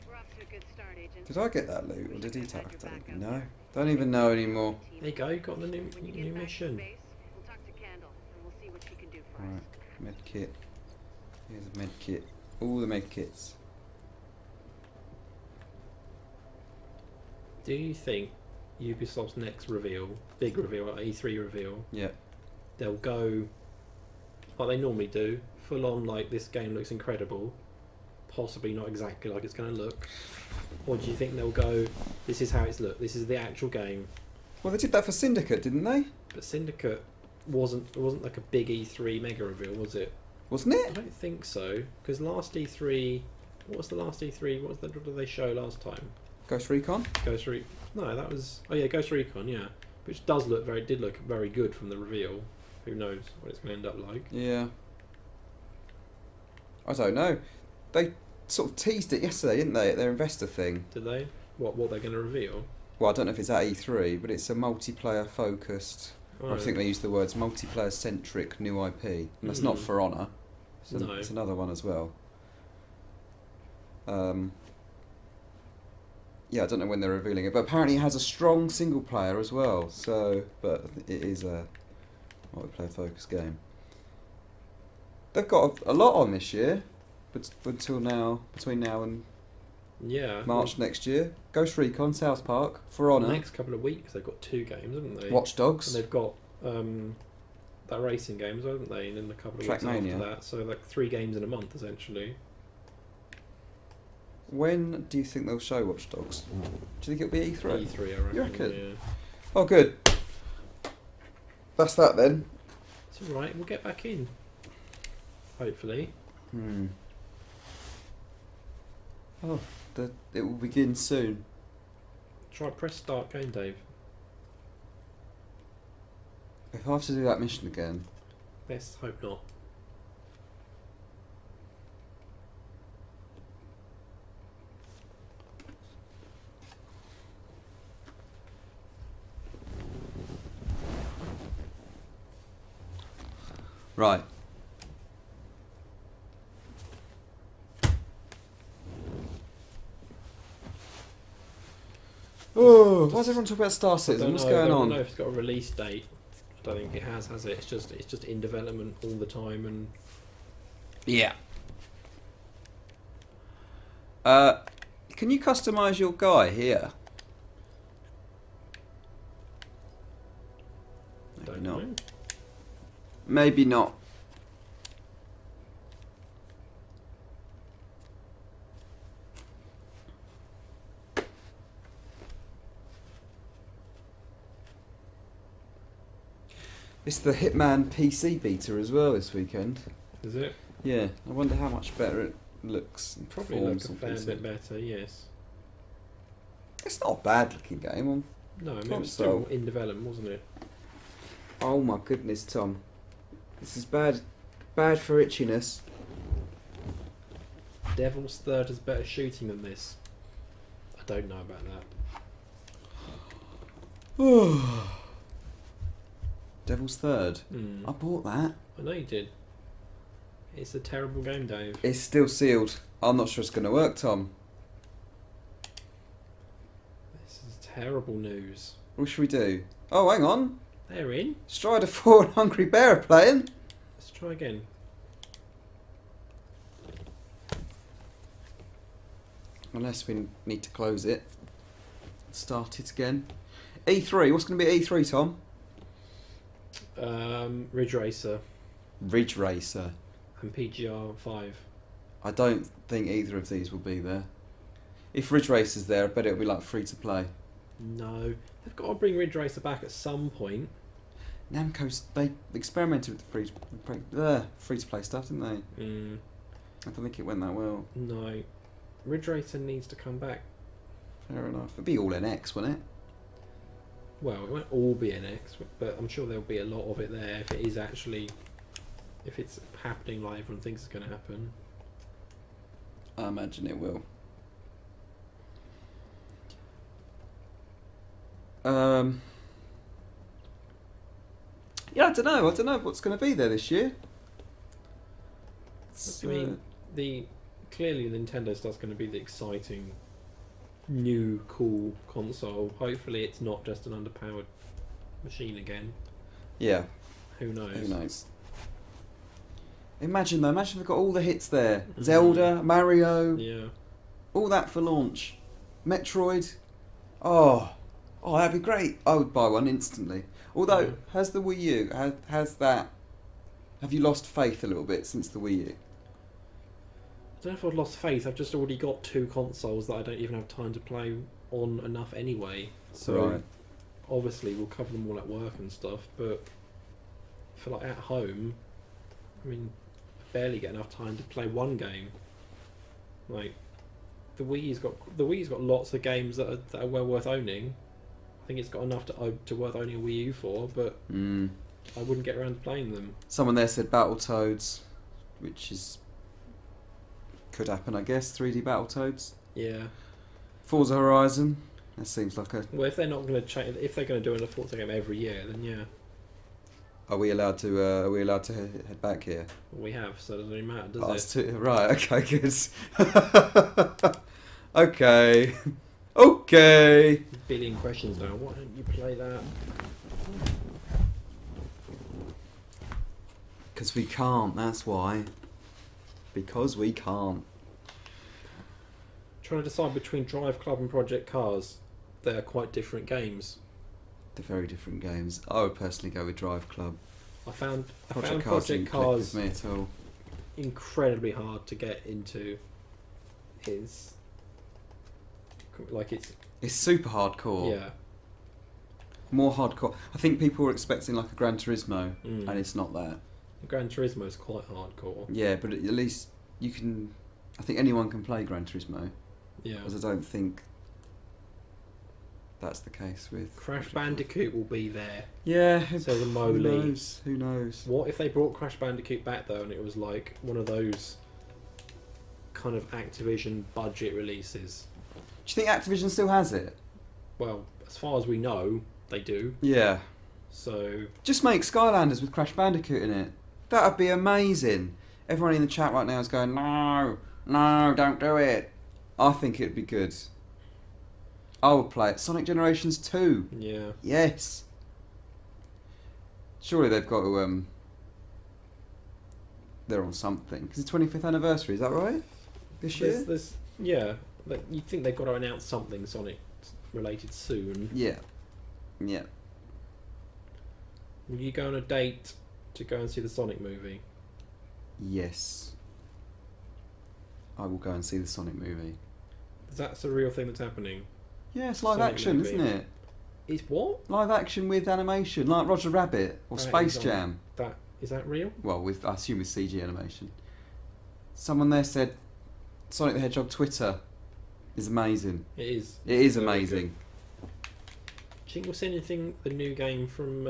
We're off to a good start, Agent. Did I get that loot, or did he take it? No. Don't even know anymore. There you go, you got the new When you get back to mission. base, we'll talk to Candle and we'll see what she can do for Right, us. med kit. Here's a med kit. All the med kits. Do you think Ubisoft's next reveal, big reveal, E3 reveal, Yeah. they'll go like they normally do, full on like this game looks incredible, possibly not exactly like it's going to look, or do you think they'll go, this is how it's looked, this is the actual game? Well, they did that for Syndicate, didn't they? But Syndicate wasn't like a big E3 mega reveal, was it? Wasn't I it? don't think so, because last E3, what was the last E3? What did they show last time? Ghost Recon? Ghost Recon. No, that was. Oh yeah, Ghost Recon. Yeah, which did look very good from the reveal. Who knows what it's going to end up like? Yeah. I don't know. They sort of teased it yesterday, didn't they, at their investor thing? Did they? What they're going to reveal? Well, I don't know if it's at E3, but it's a multiplayer focused. I think they use the words multiplayer centric new IP, and that's not For Honor. No. It's another one as well. Yeah, I don't know when they're revealing it, but apparently it has a strong single player as well. So, but it is a multiplayer focused game. They've got a lot on this year, but until now, between now and Yeah. March next year. Ghost Recon, South Park, For The Honor, next couple of weeks they've got 2 games, haven't they? Watch Dogs. And they've got that racing games, haven't they? And then a couple of weeks Trackmania. after that, so like 3 games in a month essentially. When do you think they'll show Watch Dogs? Do you think it'll be E3? E3, I reckon. You reckon? Yeah. Oh, good. That's that then. It's alright, we'll get back in. Hopefully. Oh, it will begin soon. Try press start game, Dave. If I have to do that mission again, Let's hope not. right. Oh, why's everyone talking about Star Citizen? What's going I don't on? know if it's got a release date. I don't think it has it? It's just in development all the time, and Yeah. Can you customise your guy here? Maybe don't not. know. Maybe not. It's the Hitman PC beta as well this weekend. Is it? Yeah, I wonder how much better it looks and Probably performs look a on fair PC. bit better. Yes. It's not a bad looking game. No, I mean it Tom was still Stoll. in development, wasn't it? Oh my goodness, Tom. This is bad for itchiness. Devil's Third has better shooting than this. I don't know about that. Devil's Third. Mm. I bought that. I know you did. It's a terrible game, Dave. It's still sealed. I'm not sure it's going to work, Tom. This is terrible news. What should we do? Oh, hang on. They're in. Strider 4 and Hungry Bear are playing. Let's try again. Unless we need to close it. Start it again. E3. What's going to be at E3, Tom? Ridge Racer. Ridge Racer. and PGR 5. I don't think either of these will be there. If Ridge Racer's there, I bet it'll be like free to play. No, they've got to bring Ridge Racer back at some point. Namco's, they experimented with the free to play stuff, didn't they? I don't think it went that well. No, Ridge Racer needs to come back. Fair enough. It'd be all NX, wouldn't it? Well, it won't all be NX, but I'm sure there'll be a lot of it there if it is actually, if it's happening like everyone thinks it's going to happen. I imagine it will. Yeah, I don't know what's going to be there this year. I mean, clearly Nintendo stuff's going to be the exciting, new, cool console. Hopefully, it's not just an underpowered machine again. Yeah. Who knows? Who knows? Imagine they've got all the hits there. Zelda, Mario, Yeah. all that for launch. Metroid. Oh, that'd be great. I would buy one instantly. Although, Yeah. has the Wii U, has that, have you lost faith a little bit since the Wii U? I don't know if I've lost faith. I've just already got 2 consoles that I don't even have time to play on enough anyway. So, Right. obviously, we'll cover them all at work and stuff. But for like at home, I mean, I barely get enough time to play one game. Like the Wii's got lots of games that are well worth owning. I think it's got enough to worth owning a Wii U for, but I wouldn't get around to playing them. Someone there said Battletoads, which could happen, I guess. 3D Battletoads. Yeah. Forza Horizon. That seems like a. Well, if they're not going to change, if they're going to do a Forza game every year, then yeah. Are we allowed to head back here? We have, so it doesn't really matter, does it? Right. Okay. Good. Okay. Okay. Billion questions now. Why don't you play that? Because we can't. That's why. Because we can't. Trying to decide between Drive Club and Project Cars. They're quite different games. They're very different games. I would personally go with Drive Club. I found Project Project didn't click Cars with me at all. incredibly hard to get into. It's like It's super hardcore. yeah. More hardcore. I think people were expecting like a Gran Turismo, Mm. and it's not that. Gran Turismo is quite hardcore. Yeah, but at least you can. I think anyone can play Gran Turismo, Yeah. because I don't think that's the case with Crash Project Bandicoot will be there. Yeah, So the who Moli. knows? Who knows? What if they brought Crash Bandicoot back though, and it was like one of those kind of Activision budget releases? Do you think Activision still has it? Well, as far as we know, they do. Yeah. So Just make Skylanders with Crash Bandicoot in it. That'd be amazing. Everyone in the chat right now is going, no, don't do it. I think it'd be good. I would play it. Sonic Generations 2. yeah. Yes. Surely they've got to, they're on something. Because it's 25th anniversary, is that right? This year? Yeah. Like, you'd think they've got to announce something Sonic related soon. Yeah. Yeah. Will you go on a date to go and see the Sonic movie? Yes. I will go and see the Sonic movie. That's a real thing that's happening. Yeah, it's live Sonic action, movie. isn't it? Is what? Live action with animation, like Roger Rabbit or That Space is on- Jam. Is that real? Well, I assume with CG animation. Someone there said Sonic the Hedgehog Twitter is amazing. It is. It is Very amazing. good. Do you think we'll see anything, the new game from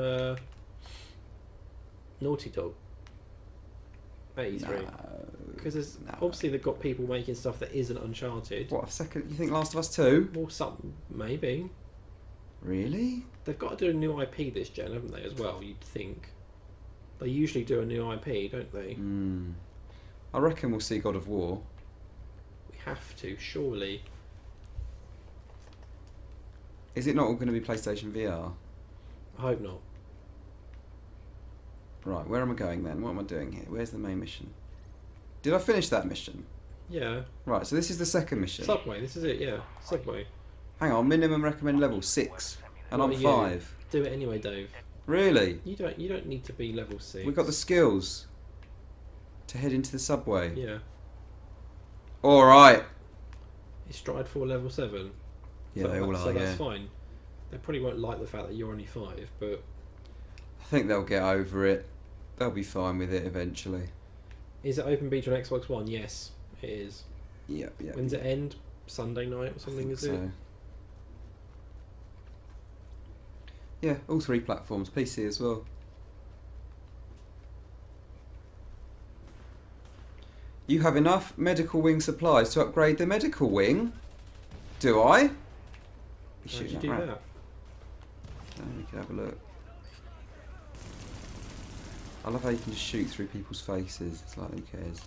Naughty Dog at E3? Because No. obviously they've got people making stuff that isn't Uncharted. What, a second? You think Last of Us 2? Well, some maybe. Really? They've got to do a new IP this gen, haven't they? As well, you'd think. They usually do a new IP, don't they? I reckon we'll see God of War. We have to, surely. Is it not all going to be PlayStation VR? I hope not. Right, where am I going then? What am I doing here? Where's the main mission? Did I finish that mission? Yeah. Right, so this is the second mission. Subway, this is it, yeah. Subway. Hang on, minimum recommended level 6. And What I'm are you? 5. Do it anyway, Dave. Really? You don't need to be level 6. We've got the skills. to head into the subway. Yeah. All right. Is Stride 4 level 7? Yeah, they all are. So Yeah. that's fine. They probably won't like the fact that you're only 5, but I think they'll get over it. They'll be fine with it eventually. is it open beta on Xbox One? Yes, it is. Yeah, yeah. When's it end? Sunday night or I something, think is so. it? Yeah, all 3 platforms, PC as well. You have enough medical wing supplies to upgrade the medical wing? Do I? How did you do rat. that? We can have a look. I love how you can just shoot through people's faces. It's like, who cares?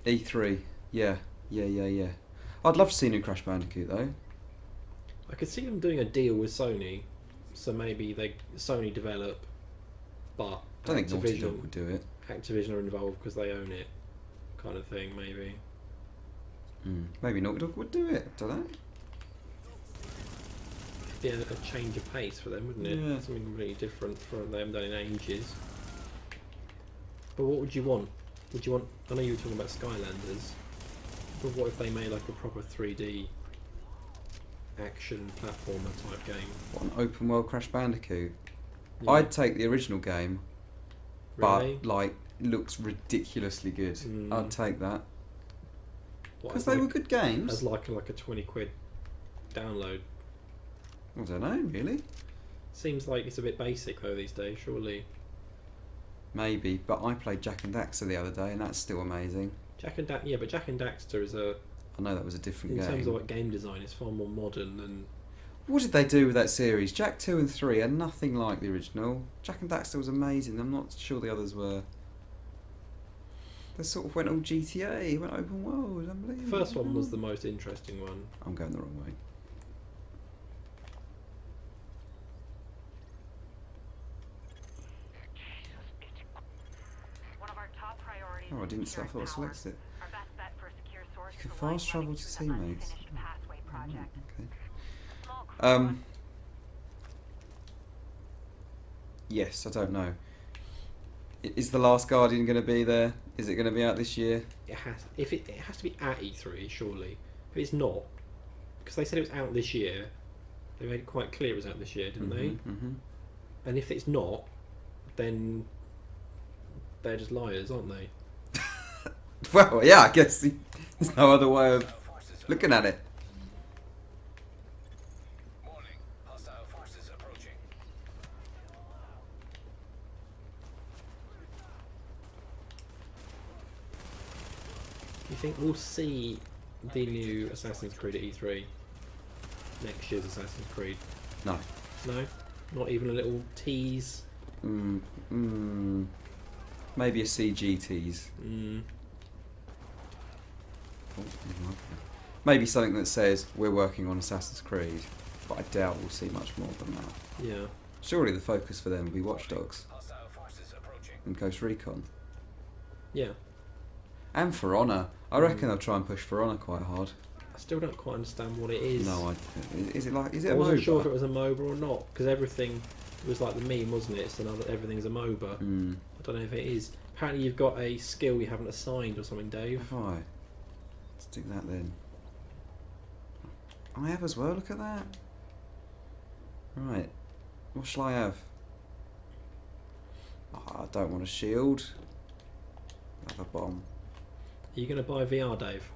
E3. Yeah. I'd love to see a new Crash Bandicoot though. I could see them doing a deal with Sony, so maybe Sony develop, but I don't think Naughty Dog Activision would do it. Activision are involved because they own it, kind of thing. Maybe. Maybe Naughty Dog would do it. Don't know. Be a change of pace for them, wouldn't it? Yeah. Something really different from them done in ages. But what would you want? Would you want? I know you were talking about Skylanders, but what if they made like a proper 3D action platformer type game? What, an open world Crash Bandicoot? Yeah. I'd take the original game, Really? but like looks ridiculously good. I'd take that What, because as they like- were good games. As like a £20 download. I don't know, really. Seems like it's a bit basic though these days, surely. Maybe, but I played Jack and Daxter the other day, and that's still amazing. Yeah, but Jack and Daxter is a, I know that was a different in game. terms of like game design, it's far more modern than. What did they do with that series? Jack 2 and 3 are nothing like the original. Jack and Daxter was amazing. I'm not sure the others were. They sort of went all GTA, went open world. The Unbelievable. first one was the most interesting one. I'm going the wrong way. One of our top priorities Oh, I didn't. is I thought I selected it. our best bet for a secure source You can to avoid fast travel running to through the teammates. unfinished pathway project. Okay. Small crew Yes, I don't know. Is The Last Guardian going to be there? Is it going to be out this year? It has. If it has to be at E3, surely. If it's not, because they said it was out this year, they made it quite clear it was out this year, didn't they? Mm-hmm. And if it's not, then they're just liars, aren't they? Well, yeah, I guess there's no other way of looking at it. Warning. Hostile forces approaching. You think we'll see the new Assassin's Creed at E3? Next year's Assassin's Creed? No. No? Not even a little tease? Maybe a CG tease. Maybe something that says we're working on Assassin's Creed, but I doubt we'll see much more than that. Yeah. Surely the focus for them will be Watch Dogs Hostile forces approaching. and Ghost Recon. Yeah. And For Honor. I reckon they'll try and push For Honor quite hard. I still don't quite understand what it is. No, is it I a wasn't MOBA? sure if it was a MOBA or not, because everything was like the meme, wasn't it? It's another, everything's a MOBA. I don't know if it is. Apparently you've got a skill you haven't assigned or something, Dave. Have I? Let's do that then. I have as well, look at that. Right. What shall I have? Oh, I don't want a shield. I have a bomb. Are you going to buy VR, Dave?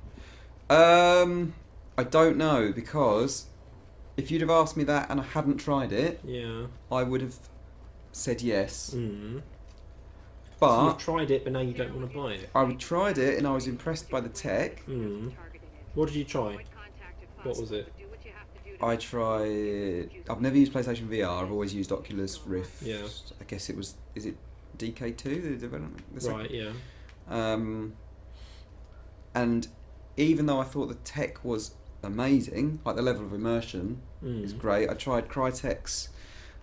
I don't know, because if you'd have asked me that and I hadn't tried it, Yeah. I would have said yes. So But you've tried it, but now you don't want to buy it. I tried it and I was impressed by the tech. What did you try? What was it? I tried. I've never used PlayStation VR. I've always used Oculus Rift. Yeah. I guess it was. Is it DK2? The development. The second- Right, yeah. And even though I thought the tech was amazing, like the level of immersion is great. I tried Crytek's.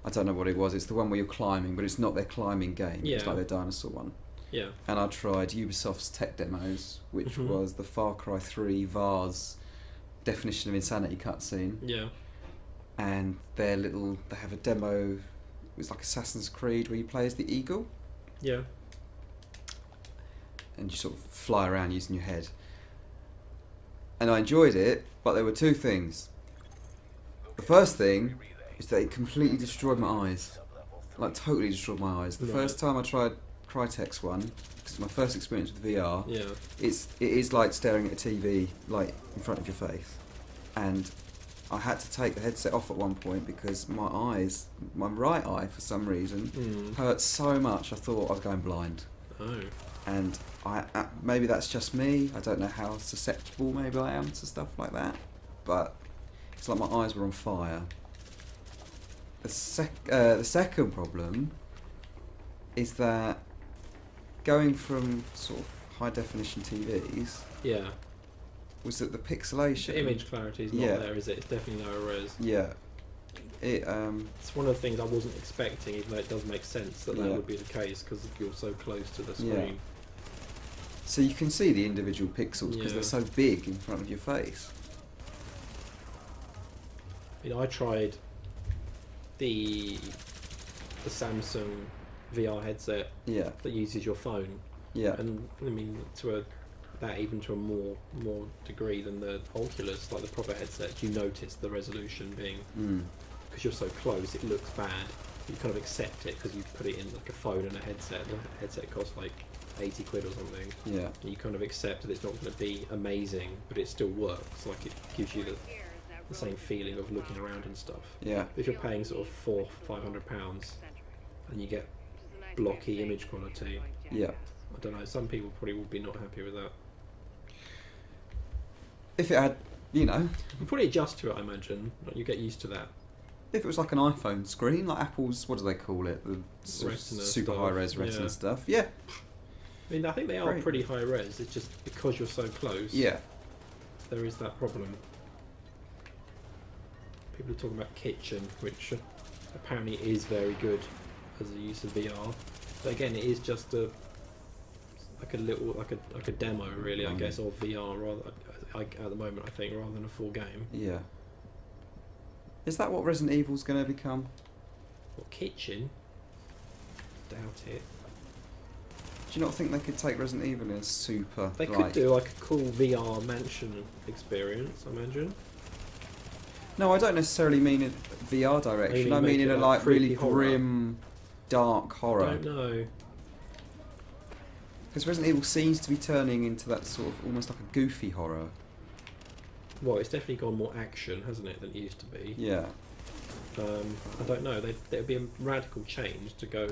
I don't know what it was. It's the one where you're climbing, but it's not their climbing game. It's Yeah. like their dinosaur one. Yeah. and I tried Ubisoft's tech demos, which was the Far Cry 3 VAR's definition of insanity cutscene. Yeah. And they have a demo, it was like Assassin's Creed, where you play as the eagle, Yeah. and you sort of fly around using your head. And I enjoyed it, but there were two things. The first thing is that it completely destroyed my eyes. Like, totally destroyed my eyes. The Right. first time I tried Crytek's one, because it's my first experience with VR, Yeah. it is like staring at a TV, like, in front of your face. And I had to take the headset off at one point because my eyes, my right eye for some reason, hurt so much I thought I was going blind. Oh. And maybe that's just me. I don't know how susceptible maybe I am to stuff like that. But it's like my eyes were on fire. The second problem is that going from sort of high definition TVs Yeah. was that the pixelation. The image clarity is not there, is it? It's definitely lower res. Yeah. It's one of the things I wasn't expecting, even though it does make sense that would be the case because you're so close to the screen. Yeah. So you can see the individual pixels because Yeah. they're so big in front of your face. You know, I tried the Samsung VR headset Yeah. that uses your phone, Yeah. and I mean even to a more degree than the Oculus, like the proper headset. You notice the resolution being, because you're so close, it looks bad. You kind of accept it because you put it in like a phone and a headset. The headset costs like 80 quid or something. Yeah. And you kind of accept that it's not going to be amazing, but it still works. Like it gives you the same feeling of looking around and stuff. Yeah. If you're paying sort of £400-500 and you get blocky image quality, Yeah. I don't know. Some people probably would be not happy with that. If it had, you know, You probably adjust to it, I imagine. Like, you get used to that. if it was like an iPhone screen, like Apple's, what do they call it? The Retina super stuff. high res Retina Yeah. stuff. Yeah. I mean, I think they are Great. pretty high res. It's just because you're so close. Yeah. There is that problem. People are talking about Kitchen, which apparently is very good as a use of VR. But again, it is just like a demo, really, I guess, of VR rather at the moment. I think rather than a full game. Yeah. Is that what Resident Evil's going to become? What, Kitchen? Doubt it. Do you not think they could take Resident Evil in a super? They could do like a cool VR mansion experience, I imagine. No, I don't necessarily mean in VR direction. I mean in a like really grim, dark horror. I don't know. Because Resident Evil seems to be turning into that sort of almost like a goofy horror. Well, it's definitely gone more action, hasn't it, than it used to be. Yeah. I don't know. There'd be a radical change to go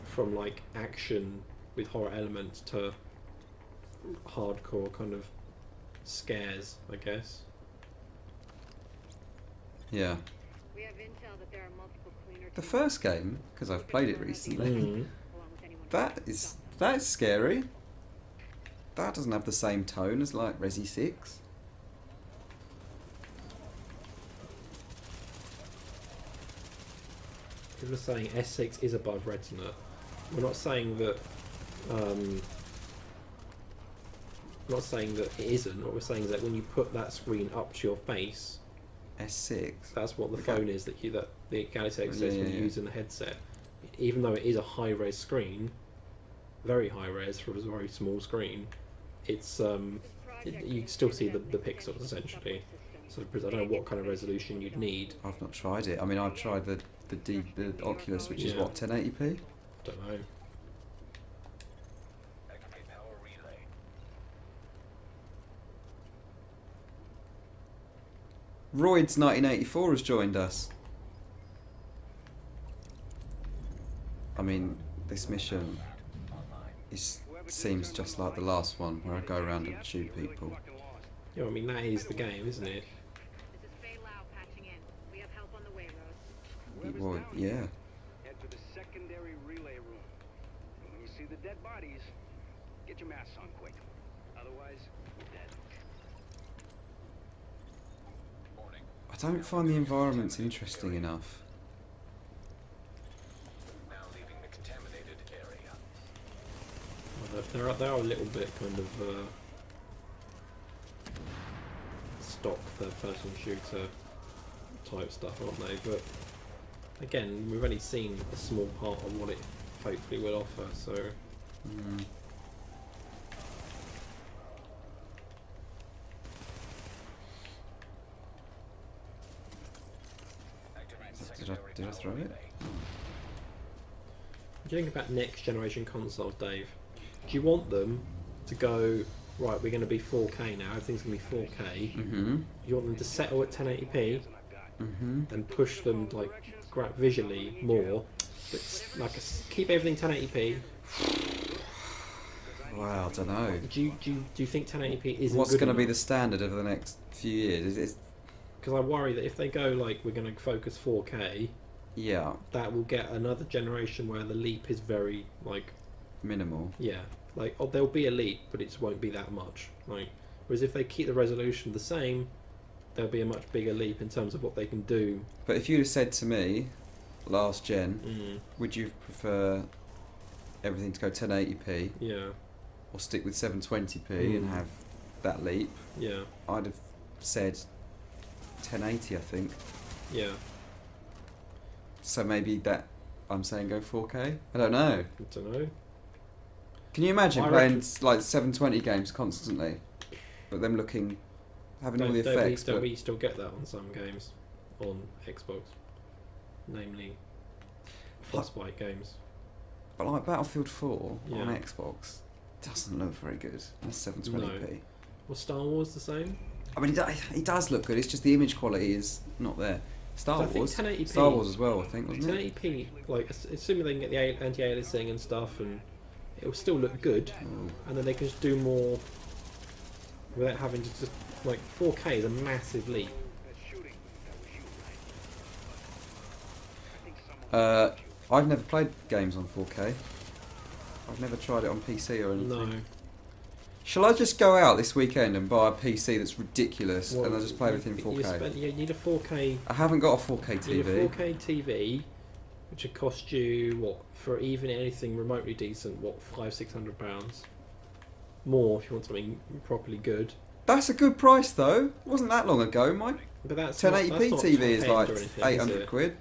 from like action with horror elements to hardcore kind of scares, I guess. Yeah. We have intel that there are multiple cleaner The first game, because I've played it recently, that is scary. That doesn't have the same tone as like Resi 6. People are saying S6 is above Retina. We're not saying that. We're not saying that it isn't. What we're saying is that when you put that screen up to your face, S6. that's what the Okay. phone is that the Galaxy S6 when you use in the headset. Even though it is a high res screen, very high res for a very small screen, it's you still see the pixels essentially. So I don't know what kind of resolution you'd need. I've not tried it. I mean, I've tried the Oculus, which is Yeah. what, 1080p? I don't know. Activate power relay. Royd's 1984 has joined us. I mean, this mission seems just like the last one, where I go around and shoot people. Yeah, I mean that is the game, isn't it? This is Faye Lau patching in. We have help on the way, Rose. Well, yeah. Head for the secondary relay room. And when you see the dead bodies, get your masks on quick. Otherwise, you're dead. Warning. I don't find the environments interesting enough. Now leaving the contaminated area. They are a little bit kind of stock third-person shooter type stuff, aren't they? But again, we've only seen a small part of what it hopefully will offer. So. Did I throw it? What do you think about next generation consoles, Dave? Do you want them to go, right, we're going to be 4K now, everything's going to be 4K? Mm-hmm. You want them to settle at 1080p Mm-hmm. and push them like visually more, but like keep everything 1080p? Well, I don't know. Do you think 1080p isn't What's good going to be enough? the standard over the next few years? Because I worry that if they go like we're going to focus 4K, Yeah, that will get another generation where the leap is very like minimal. like there'll be a leap, but it won't be that much. Like whereas if they keep the resolution the same, there'll be a much bigger leap in terms of what they can do. But if you'd have said to me last gen, would you prefer everything to go 1080p Yeah, or stick with 720p and have that leap? yeah, I'd have said 1080, I think. yeah. So maybe that I'm saying go 4K. I don't know. I don't know. Can you imagine I playing reckon- like 720 games constantly, but them having all the effects? Don't But we still get that on some games on Xbox, namely Frostbite games? But like Battlefield 4 Yeah. on Xbox doesn't look very good. That's 720p. Was Star Wars the same? I mean, it does look good. It's just the image quality is not there. Star I think Wars, 1080p Star Wars as well. I think wasn't it? 1080p, like assuming they can get the anti-aliasing and stuff, and it will still look good, Oh. and then they can just do more without having to just like 4K is a massive leap. I've never played games on 4K. I've never tried it on PC or anything. No. Shall I just go out this weekend and buy a PC that's ridiculous Well, and I'll just play everything in You 4K? need a 4K. I haven't got a 4K You need TV. a 4K TV, which would cost you what for even anything remotely decent? What £500-600 more if you want something properly good. That's a good price though. It wasn't that long ago. My But that's 1080p not, that's not TV is top-end like or anything, 800 is it? quid.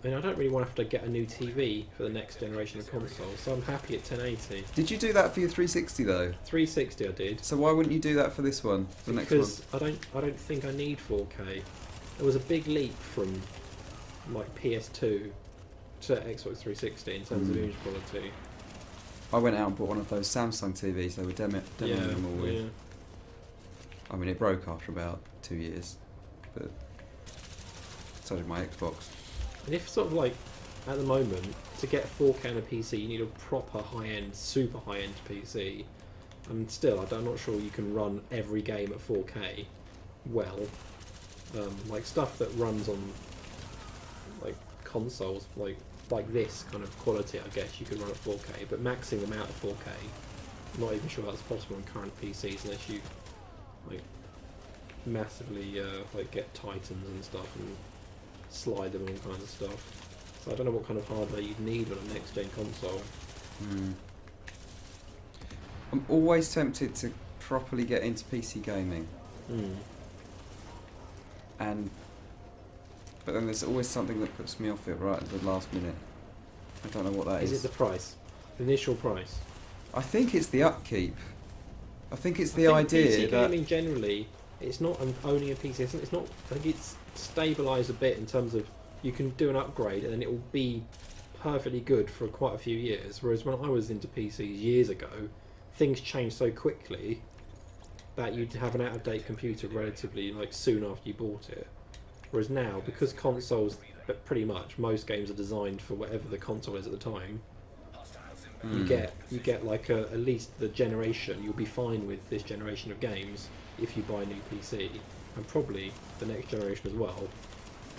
I mean, I don't really want to have to get a new TV for the next generation of consoles, so I'm happy at 1080. Did you do that for your 360 though? 360 I did. So why wouldn't you do that for this one? The next one? Because I don't think I need 4K. There was a big leap from like PS2 to Xbox 360 in terms of image quality. I went out and bought one of those Samsung TVs they were demoing them all with. Yeah. I mean, it broke after about 2 years, but so did my Xbox. And if sort of like at the moment to get 4K on a PC, you need a proper high-end, super high-end PC. And still, I'm not sure you can run every game at 4K well. Like stuff that runs on like consoles, like this kind of quality, I guess you could run at 4K. But maxing them out at 4K, I'm not even sure that's possible on current PCs unless you like massively like get Titans and stuff and slide them and all kinds of stuff. So I don't know what kind of hardware you'd need on a next gen console. I'm always tempted to properly get into PC gaming, but then there's always something that puts me off it right at the last minute. I don't know what that is. Is it the price? The initial price? I think it's the upkeep. I think it's the I think idea PC that gaming generally, it's not owning a PC. It's not. I think it's stabilised a bit in terms of you can do an upgrade and then it will be perfectly good for quite a few years. Whereas when I was into PCs years ago, things changed so quickly that you'd have an out-of-date computer relatively like soon after you bought it. Whereas now, because consoles, but pretty much most games are designed for whatever the console is at the time. You get like at least the generation. You'll be fine with this generation of games if you buy a new PC, and probably the next generation as well.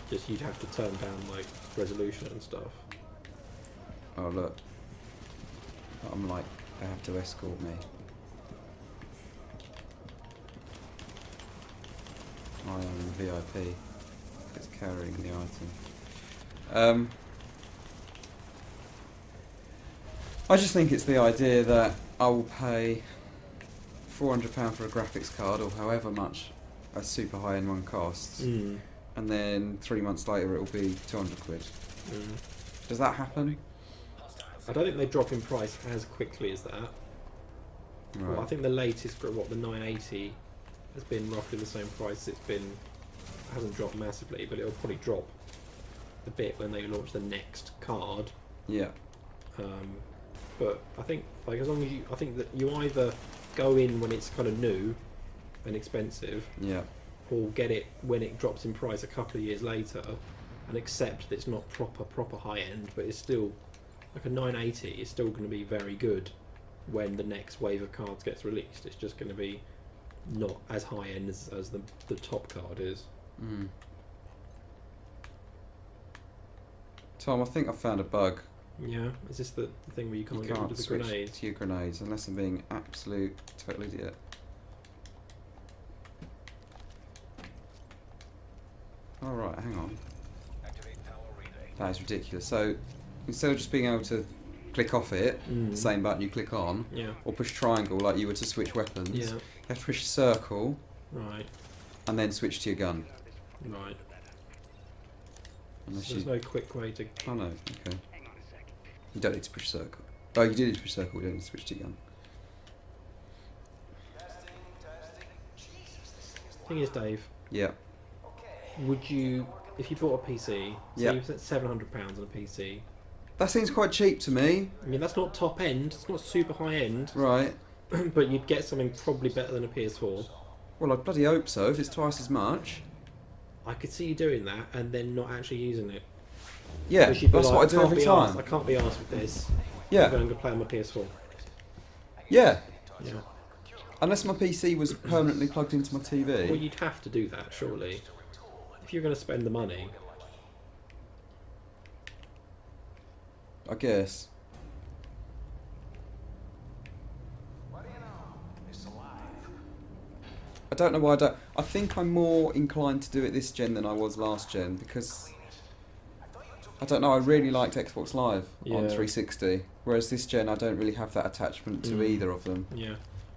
Just you'd have to turn down like resolution and stuff. oh look, I'm like they have to escort me. I am VIP. It's carrying the item. I just think it's the idea that I will pay £400 for a graphics card, or however much a super high-end one costs, and then 3 months later it will be 200 quid. Does that happen? I don't think they drop in price as quickly as that. Right. Well, I think the latest, what, the 980 has been roughly the same price. It's been, hasn't dropped massively, but it'll probably drop a bit when they launch the next card. Yeah. But I think, like, as long as you, I think that you either go in when it's kind of new and expensive, Yeah. or get it when it drops in price a couple of years later, and accept that it's not proper high end, but it's still like a 980 is still going to be very good when the next wave of cards gets released. It's just going to be not as high end as the top card is. Tom, I think I found a bug. Yeah, is this the thing where you can't get rid of the switch grenades? to your grenades unless I'm being absolute total idiot. Alright, hang on. Activate power relay. That is ridiculous. So instead of just being able to click off it, the same button you click on, Yeah. or push triangle like you were to switch weapons, Yeah. you have to push circle Right. and then switch to your gun. Right. Unless So there's you... no quick way to. Oh no, okay. You don't need to push circle. Oh, you do need to push circle, you don't need to switch to your gun. Thing is, Dave, Yeah. would you, if you bought a PC, Yeah. say you spent £700 on a PC? That seems quite cheap to me. I mean, that's not top end. It's not super high end, Right. but you'd get something probably better than a PS4. Well, I bloody hope so, if it's twice as much. I could see you doing that and then not actually using it. Yeah, Because you'd be that's like, what I do can't every be time. arsed- I can't be asked with this. Yeah. I'm going to play on my PS4. Yeah. Yeah. Unless my PC was permanently plugged into my TV. Well, you'd have to do that, surely. If you're going to spend the money. I guess. I don't know why I don't. I think I'm more inclined to do it this gen than I was last gen because I don't know. I really liked Xbox Live on Yeah. 360, whereas this gen I don't really have that attachment to either of them. Yeah.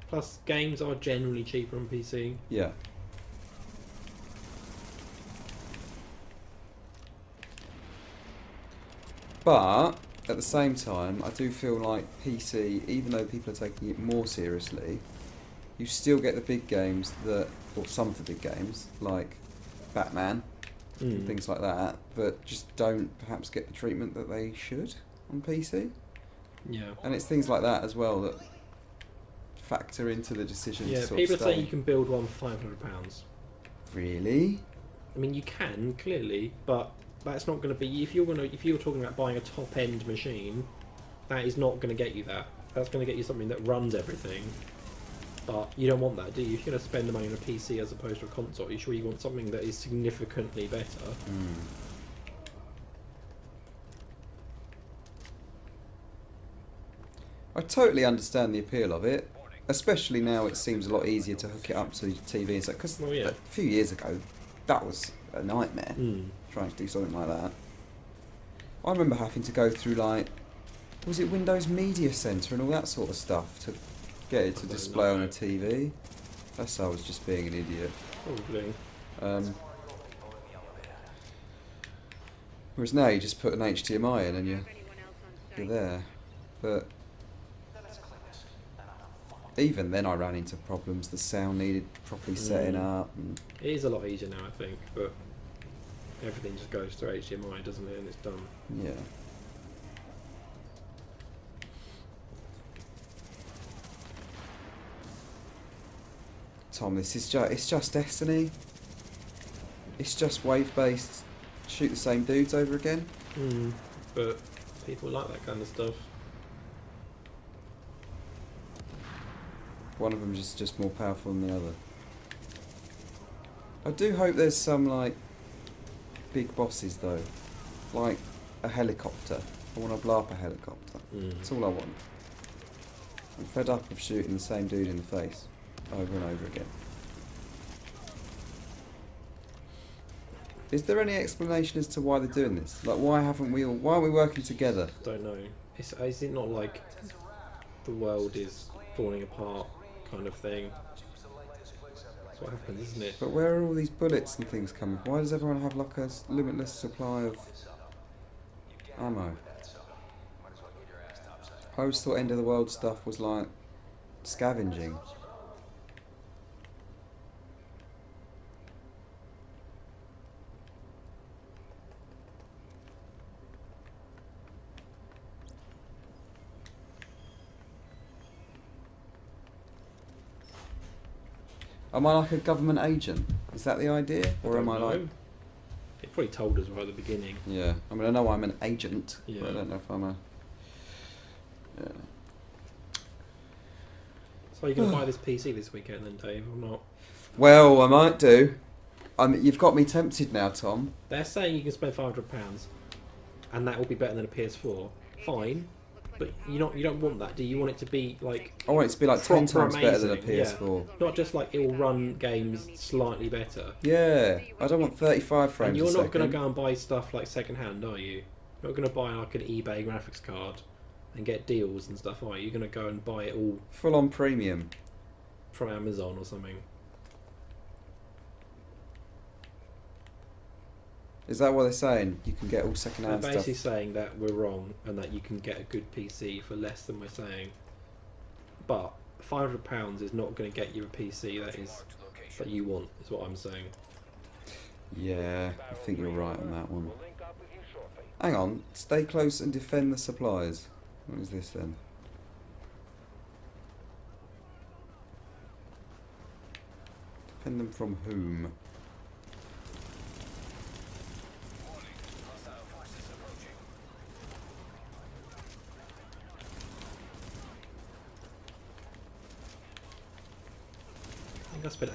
Plus, games are generally cheaper on PC. Yeah. But at the same time, I do feel like PC, even though people are taking it more seriously, you still get the big games that, or some of the big games, like Batman, and things like that, that just don't perhaps get the treatment that they should on PC. Yeah. And it's things like that as well that factor into the decision Yeah, to sort people of are stay. saying you can build one for £500. Really? I mean, you can, clearly, but that's not going to be... If you're talking about buying a top-end machine, that is not going to get you that. That's going to get you something that runs everything. But you don't want that, do you? If you're going to spend the money on a PC as opposed to a console, you sure you want something that is significantly better? I totally understand the appeal of it, especially now it seems a lot easier to hook it up to your TV and stuff. Because Well, yeah. a few years ago, that was a nightmare Mm. trying to do something like that. I remember having to go through like, was it Windows Media Center and all that sort of stuff to get it to don't display on know. a TV. That's how I was just being an idiot. Probably. Whereas now you just put an HDMI in and you're Anyone else on site? there. But even then I ran into problems. The sound needed properly setting up. And It is a lot easier now, I think, but everything just goes through HDMI, doesn't it? And it's done. yeah. Tom, this is it's just Destiny. It's just wave-based, shoot the same dudes over again. But people like that kind of stuff. One of them is just more powerful than the other. I do hope there's some like big bosses though, like a helicopter. I want to blow up a helicopter. That's all I want. I'm fed up of shooting the same dude in the face over and over again. Is there any explanation as to why they're doing this? Like, why aren't we working together? Don't know. Is it not like the world is falling apart kind of thing. That's what happens, isn't it? But where are all these bullets and things coming from? Why does everyone have like a limitless supply of ammo? I always thought end of the world stuff was like scavenging. Am I like a government agent? Is that the idea? Or am I like... It probably told us right at the beginning. Yeah, I mean I know I'm an agent, Yeah. but I don't know if I'm a... Yeah. So are you going to buy this PC this weekend then, Dave, or not? Well, I might do. You've got me tempted now, Tom. They're saying you can spend £500 and that will be better than a PS4. Fine, but you don't want that, do you? You want it to be like... I want it to be like 10 proper times better than a amazing, PS4. Not just like it will run games slightly better. Yeah, I don't want 35 frames And you're a not going second. to go and buy stuff like second hand, are you? You're not going to buy like an eBay graphics card and get deals and stuff, are you? You're going to go and buy it all Full on premium. from Amazon or something. Is that what they're saying? You can get all second They're hand basically stuff? saying that we're wrong and that you can get a good PC for less than we're saying. But £500 is not going to get you a PC that you want, is what I'm saying. Yeah, I think you're right on that one. Hang on, stay close and defend the supplies. What is this then? Defend them from whom? I think I spent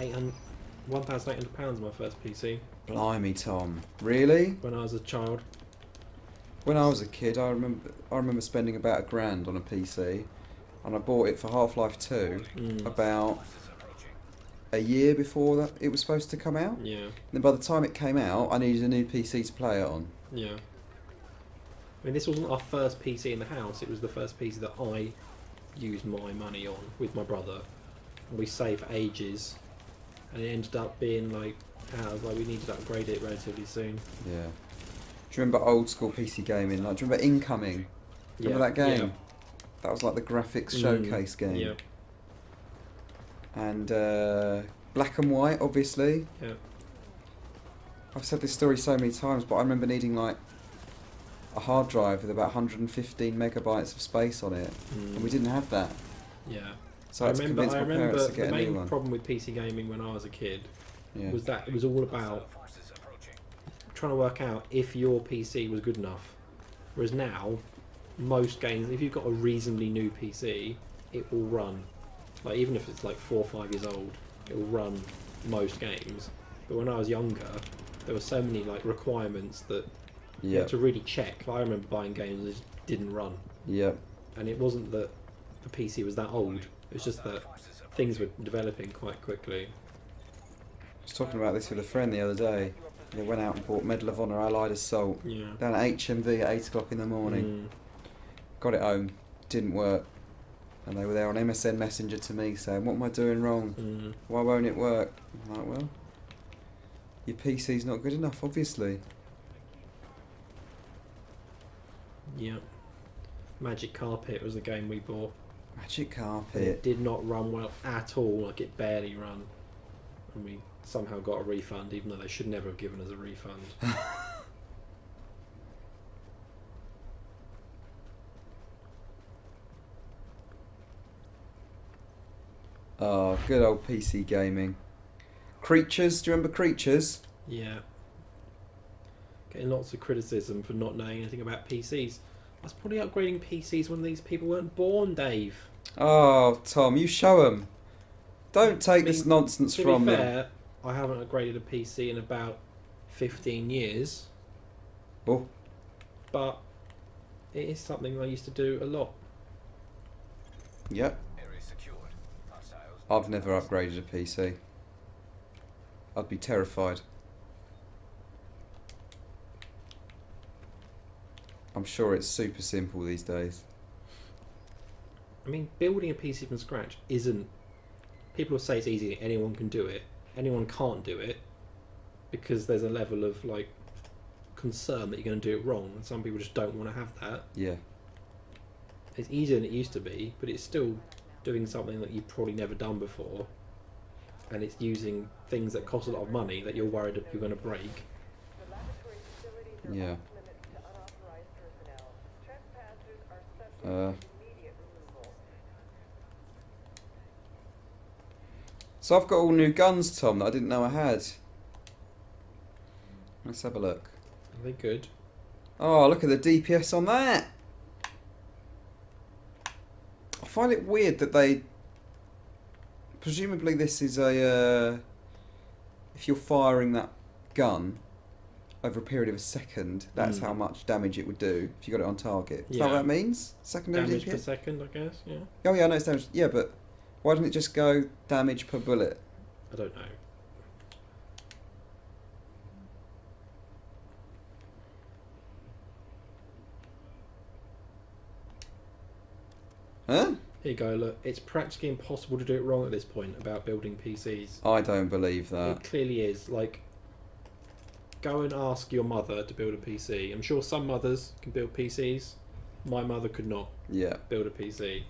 £1,800 on my first PC Blimey, Tom. Really? when I was a child. When I was a kid, I remember spending about £1,000 on a PC, and I bought it for Half-Life 2 about a year before that it was supposed to come out. Yeah, And then by the time it came out, I needed a new PC to play it on. yeah. I mean, this wasn't our first PC in the house. It was the first PC that I used my money on with my brother. And we saved for ages. And it ended up being like, we needed to upgrade it relatively soon. Yeah. Do you remember old school PC gaming? Like, do you remember Incoming? Remember that game? Yeah. That was like the graphics showcase game. Yeah, And Black and White, obviously. yeah. I've said this story so many times, but I remember needing like a hard drive with about 115 megabytes of space on it, and we didn't have that. Yeah. So I had to convince my parents to get the a new main one. problem with PC gaming when I was a kid Yeah. was that it was all about trying to work out if your PC was good enough. Whereas now, most games, if you've got a reasonably new PC, it will run. Like even if it's like 4 or 5 years old, it will run most games. But when I was younger, there were so many like requirements that you Yeah. had to really check. I remember buying games that just didn't run, Yeah. and it wasn't that the PC was that old. It was just that things were developing quite quickly. I was talking about this with a friend the other day. They went out and bought Medal of Honor Allied Assault Yeah. down at HMV at 8 o'clock in the morning. Got it home, didn't work. And they were there on MSN Messenger to me saying, what am I doing wrong? Why won't it work? I'm like, well, your PC's not good enough, obviously. Yeah. Magic Carpet was the game we bought. Magic And Carpet. it did not run well at all, like it barely ran. And we somehow got a refund, even though they should never have given us a refund. Oh, good old PC gaming. Creatures, do you remember Creatures? Yeah. Getting lots of criticism for not knowing anything about PCs. I was probably upgrading PCs when these people weren't born, Dave. Oh, Tom, you show them. Don't take I mean, this nonsense To from be them. fair, I haven't upgraded a PC in about 15 years. Oh. But it is something I used to do a lot. Yep. Area secured. Hostiles. I've never upgraded a PC. I'd be terrified. I'm sure it's super simple these days. I mean, building a PC from scratch isn't. People say it's easy. Anyone can do it. Anyone can't do it because there's a level of like concern that you're going to do it wrong, and some people just don't want to have that. Yeah. It's easier than it used to be, but it's still doing something that you've probably never done before, and it's using things that cost a lot of money that you're worried that you're going to break. Yeah. So I've got all new guns, Tom, that I didn't know I had. Let's have a look. Are they good? Oh, look at the DPS on that! I find it weird that they... Presumably this is a... if you're firing that gun over a period of a second, that's how much damage it would do if you got it on target. Is that what that means? Secondary Damage DPS? per second, I guess, yeah. Oh yeah, I know it's damage. Yeah, but why didn't it just go damage per bullet? I don't know. Huh? Here you go, look. It's practically impossible to do it wrong at this point about building PCs. I don't believe that. It clearly is. Like, go and ask your mother to build a PC. I'm sure some mothers can build PCs. My mother could not Yeah. build a PC.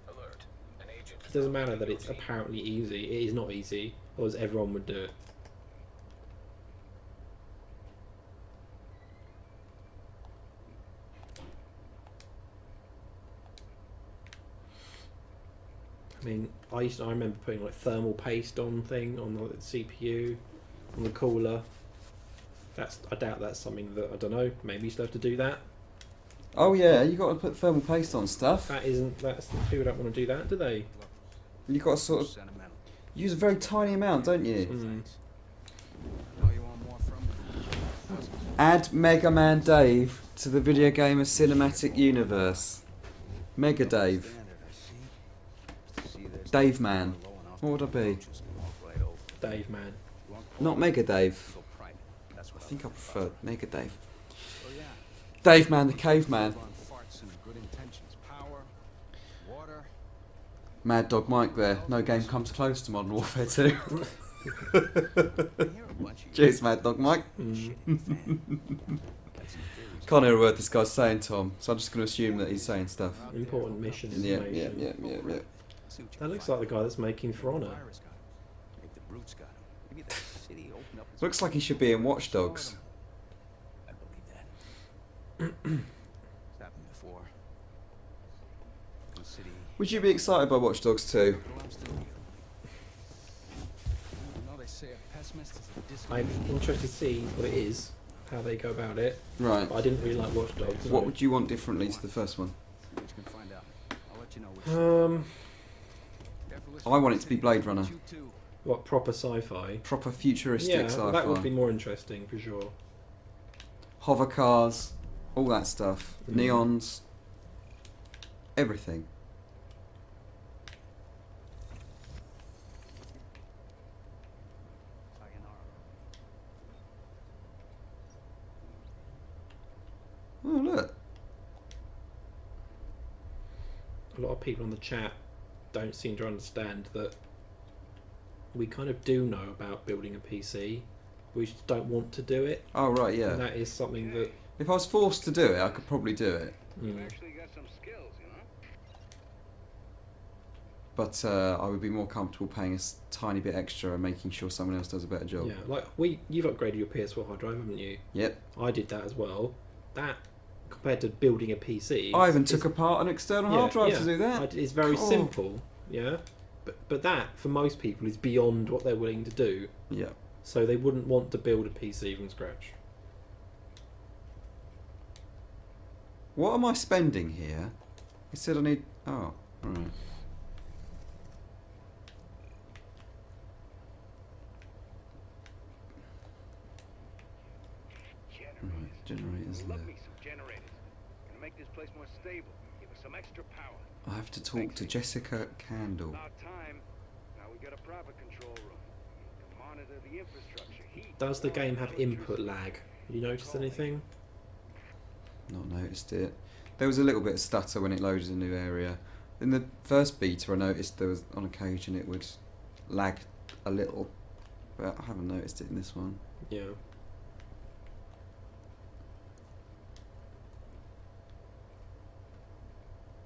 Alert. An agent. It doesn't matter that it's apparently easy. It is not easy, otherwise everyone would do it. I mean, I remember putting like thermal paste on the CPU, on the cooler. I doubt that's something that, I don't know, maybe you still have to do that. Oh yeah, you got to put thermal paste on stuff. That's people don't want to do that, do they? You got to sort of use a very tiny amount, don't you? Mm. Add Mega Man Dave to the Video Gamer Cinematic Universe. Mega Dave. Dave Man. What would I be? Dave, man. Not Mega Dave. I think I prefer Mega Dave. Dave Man the Caveman. Mad Dog Mike there. No game comes close to Modern Warfare 2. Cheers, Mad Dog Mike. Can't hear a word this guy's saying, Tom, so I'm just going to assume that he's saying stuff. Important mission Yeah. information. That looks like the guy that's making For Honor. Looks like he should be in Watch Dogs. Would you be excited by Watch Dogs 2? I'm interested to see what it is, how they go about it. Right. But I didn't really like Watch Dogs. What would you want differently to the first one? I want it to be Blade Runner. What, proper sci-fi? Proper futuristic Yeah, sci-fi. that would be more interesting for sure. Hover cars, all that stuff. Neons. Everything. Oh, look. A lot of people on the chat don't seem to understand that we kind of do know about building a PC. We just don't want to do it. Oh, right, yeah. And that is something that... If I was forced to do it, I could probably do it. Actually got some skills, you know? But I would be more comfortable paying a tiny bit extra and making sure someone else does a better job. Yeah, like you've upgraded your PS4 hard drive, haven't you? Yep. I did that as well. That, compared to building a PC... I even took apart an external hard drive to do that. It's very simple, yeah? But that, for most people, is beyond what they're willing to do. Yeah. So they wouldn't want to build a PC from scratch. What am I spending here? It said I need... Oh, alright. Generators there. Love me some generators. Gonna make this place more stable. Give us some extra power. I have to talk to Jessica Candle. About time. Now we got a proper control room. To monitor the infrastructure. Heat. Does the game have input lag? You notice anything? Not noticed it. There was a little bit of stutter when it loaded a new area. In the first beta, I noticed there was on occasion it would lag a little, but I haven't noticed it in this one. Yeah.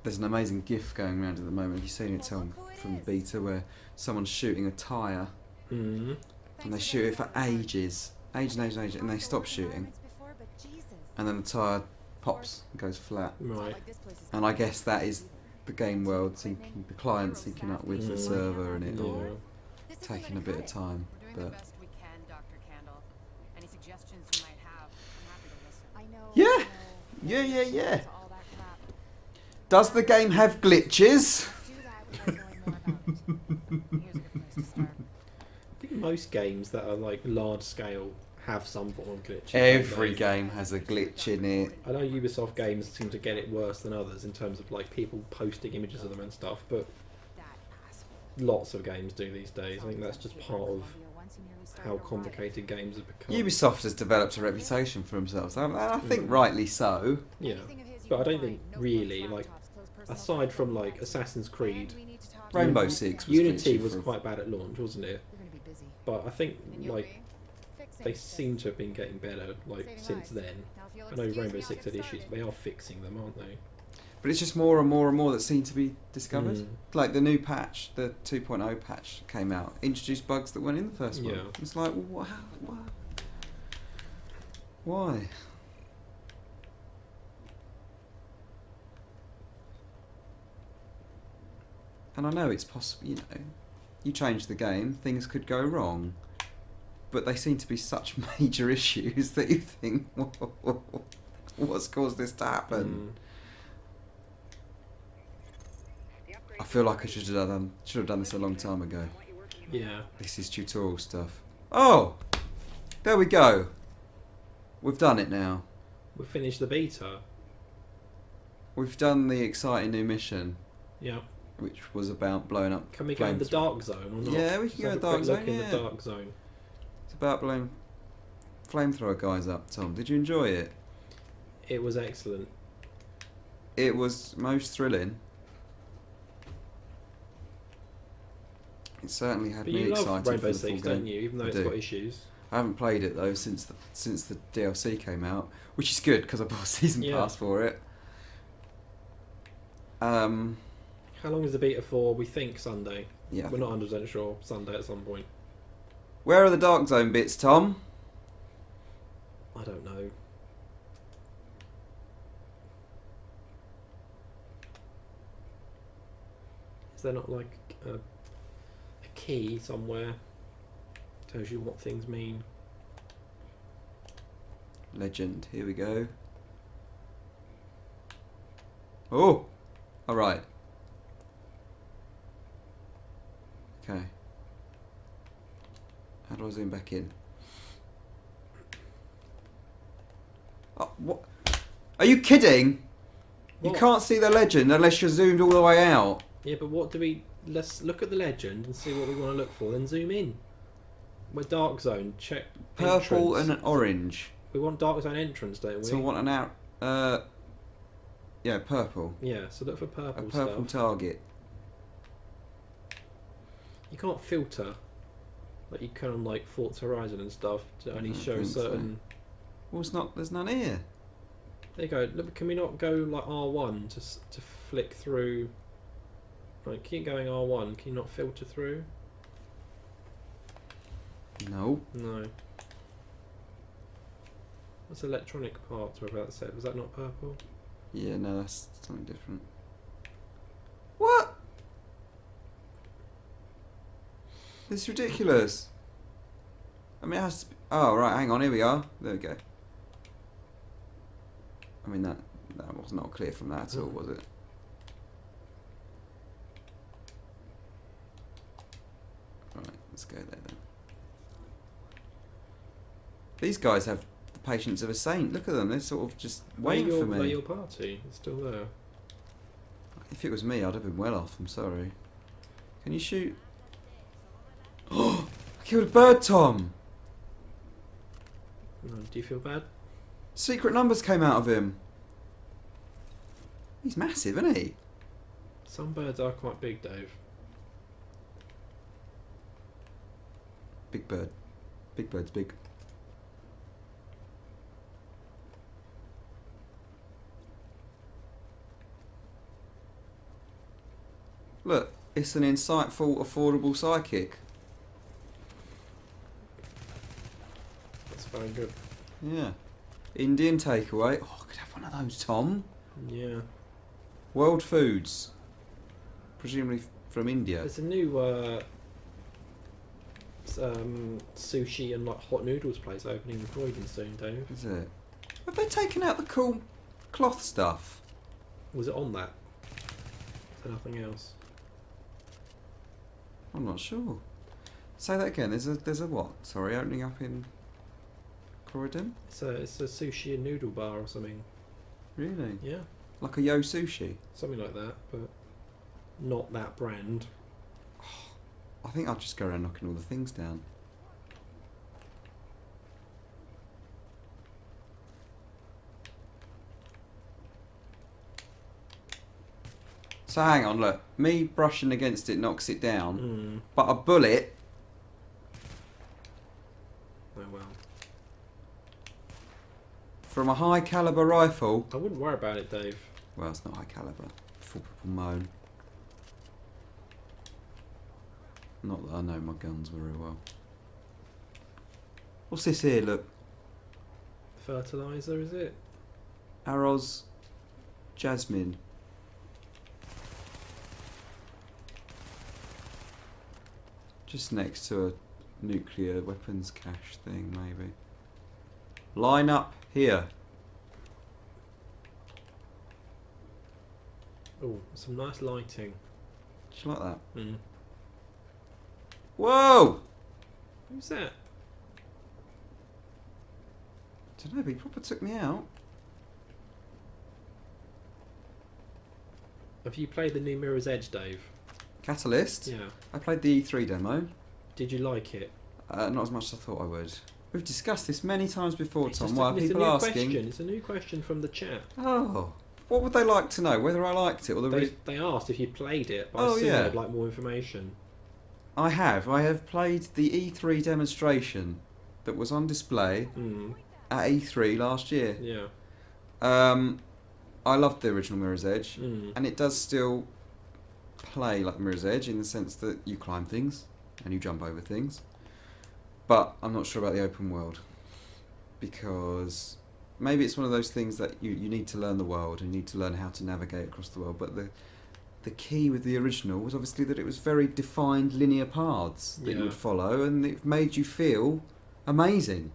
There's an amazing GIF going around at the moment. Have you seen it, Tom, from the beta, where someone's shooting a tyre Mm-hmm. and they shoot it for ages, and they stop shooting, and then the tyre pops and goes flat. Right. And I guess that is the game world syncing, the client syncing up with the server, and it all Yeah. taking a bit of time. We're doing But the best we can, Dr. Candle. Any suggestions you might have, I'm happy to listen. I know. Yeah. Yeah. Does the game have glitches? Do that without knowing more about it. Here's a good place to start. I think most games that are like large scale have some form of glitch. Every game has a glitch in it. I know Ubisoft games seem to get it worse than others in terms of like people posting images of them and stuff, but That asshole. lots of games do these days. I think that's just part of how complicated games have become. Ubisoft has developed a reputation for themselves, and I think rightly so. Yeah, but I don't think really, like, aside from like Assassin's Creed, Rainbow Six was Unity glitchy was for- quite bad at launch, wasn't it? You're gonna be busy. But I think And you'll like be? they seem to have been getting better like Saving since lives. then. Now, if you'll I know excuse me, Rainbow I'll Six get had issues, started. but they are fixing them, aren't they? But it's just more and more and more that seem to be discovered. Mm. Like the new patch, the 2.0 patch came out, introduced bugs that weren't in the first one. Yeah. It's like, wow, why? And I know it's possible, you know, you change the game, things could go wrong. But they seem to be such major issues that you think, what's caused this to happen? I feel like I should have done this a long time ago. Yeah. This is tutorial stuff. Oh! There we go. We've done it now. We finished the beta. We've done the exciting new mission, Yeah. which was about blowing up. Can we go in the flamethrowers. dark zone or not? Yeah, we can go Let's have in a dark quick look zone, in yeah. the dark zone. It's about blowing flamethrower guys up, Tom. Did you enjoy it? It was excellent. It was most thrilling. It certainly had But me you excited love for Rainbow the full Six, game. don't you? Even though I it's do. got issues. I haven't played it though since the DLC came out, which is good because I bought a season Yeah. pass for it. How long is the beta for? We think Sunday. Yeah. We're not 100% sure. Sunday at some point. Where are the Dark Zone bits, Tom? I don't know. Is there not like a key somewhere? Tells you what things mean. Legend. Here we go. Oh! Alright. Okay. How do I zoom back in? Oh, what? Are you kidding? You What? can't see the legend unless you're zoomed all the way out. Yeah, but what do we... Let's look at the legend and see what we want to look for, then zoom in. We're Dark Zone, check Purple entrance. and an orange. We want Dark Zone entrance, don't we? So I want an out. Yeah, purple. Yeah, so look for A purple purple stuff. target. You can't filter, like you can on like Forza Horizon and stuff, to only I don't show think so. certain... Well, it's not. There's none here. There you go. Look, can we not go like R1 to flick through? Like, keep going R1. Can you not filter through? No. No. What's electronic parts we're about to say? Was that not purple? Yeah, no, that's something different. What? This is ridiculous. I mean, it has to be... Oh, right, hang on, here we are. There we go. I mean, that was not clear from that at all, was it? Right, let's go there then. These guys have the patience of a saint. Look at them, they're sort of just waiting for They're me. your party. It's still there. If it was me, I'd have been well off. I'm sorry. Can you shoot? Oh! I killed a bird, Tom! No, do you feel bad? Secret numbers came out of him. He's massive, isn't he? Some birds are quite big, Dave. Big bird. Big bird's big. Look, it's an insightful, affordable psychic. That's very good. Yeah. Indian takeaway. Oh, I could have one of those, Tom. Yeah. World Foods. Presumably from India. There's a new sushi and like hot noodles place opening in Croydon soon, Dave. Is it? Have they taken out the cool cloth stuff? Was it on that? Is there nothing else? I'm not sure. Say that again. There's a what? Sorry, opening up in Croydon? It's a sushi and noodle bar or something. Really? Yeah. Like a Yo Sushi? Something like that, but not that brand. I think I'll just go around knocking all the things down. So hang on, look. Me brushing against it knocks it down, but a bullet... Oh well. From a high caliber rifle... I wouldn't worry about it, Dave. Well, it's not high caliber. Before people moan. Not that I know my guns very well. What's this here, look? Fertilizer, is it? Arrows, jasmine. Just next to a nuclear weapons cache thing, maybe. Line up here. Oh, some nice lighting. Do you like that? Mm. Whoa! Who's that? Don't know, but he proper took me out. Have you played the new Mirror's Edge, Dave? Catalyst? Yeah. I played the E3 demo. Did you like it? Not as much as I thought I would. We've discussed this many times before, It's Tom. just Why are it's people a new asking? question. It's a new question from the chat. Oh, what would they like to know? Whether I liked it or the They asked if you played it, but I Oh, assume yeah. they'd like more information. I have played the E3 demonstration that was on display at E3 last year. Yeah. I loved the original Mirror's Edge, Mm. and it does still play like Mirror's Edge in the sense that you climb things and you jump over things. But I'm not sure about the open world, because maybe it's one of those things that you need to learn the world and you need to learn how to navigate across the world. But the key with the original was obviously that it was very defined linear paths that you would follow, and it made you feel amazing.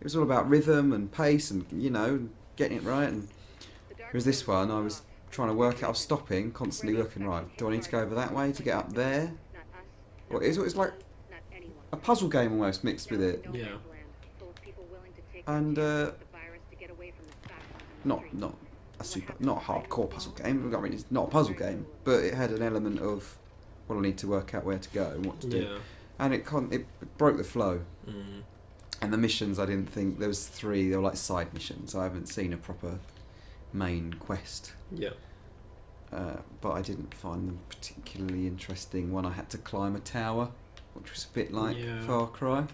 It was all about rhythm and pace and, you know, getting it right. And whereas this one, I was trying to work out, I was stopping, constantly looking, right, do I need to go over that way to get up there? Or it was like a puzzle game almost mixed with it. Yeah. And not not a hardcore puzzle game. I mean, it's not a puzzle game, but it had an element of, well, I need to work out where to go and what to do. Yeah. And it broke the flow. Mm. And the missions, I didn't think there was 3. They were like side missions. I haven't seen a proper main quest. Yeah. But I didn't find them particularly interesting. One, I had to climb a tower, which was a bit like Far Cry.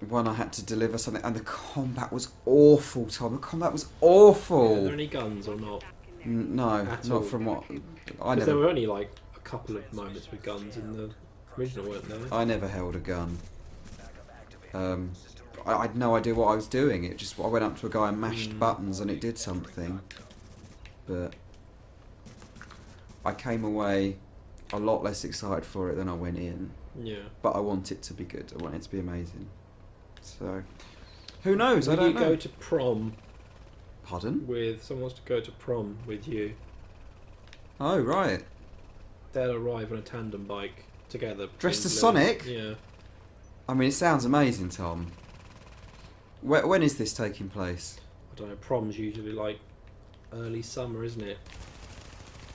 One, I had to deliver something, and the combat was awful, Tom. The combat was awful. Are there any guns or not? No, At not all? from what I Because never. there were only like a couple of moments with guns in the original, weren't there? I never held a gun. I had no idea what I was doing. It just, I went up to a guy and mashed buttons and it did something. But I came away a lot less excited for it than I went in. Yeah. But I want it to be good. I want it to be amazing. So, who knows? Will I don't you know. go to prom Pardon? with someone wants to go to prom with you? Oh, right. They'll arrive on a tandem bike together. Dressed as presumably. Sonic? Yeah. I mean, it sounds amazing, Tom. When is this taking place? I don't know. Prom's usually like early summer, isn't it?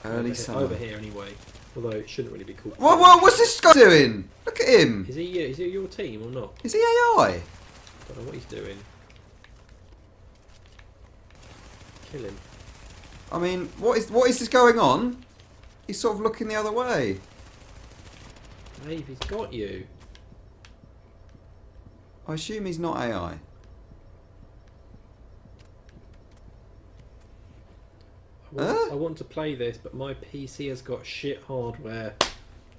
Early summer. Over here, anyway. Although it shouldn't really be called. What's this guy doing? Look at him. Is he your team or not? Is he AI? Don't know what he's doing. kill him. I mean, what is this going on? He's sort of looking the other way. Dave, he's got you. I assume he's not AI. I want to play this, but my PC has got shit hardware.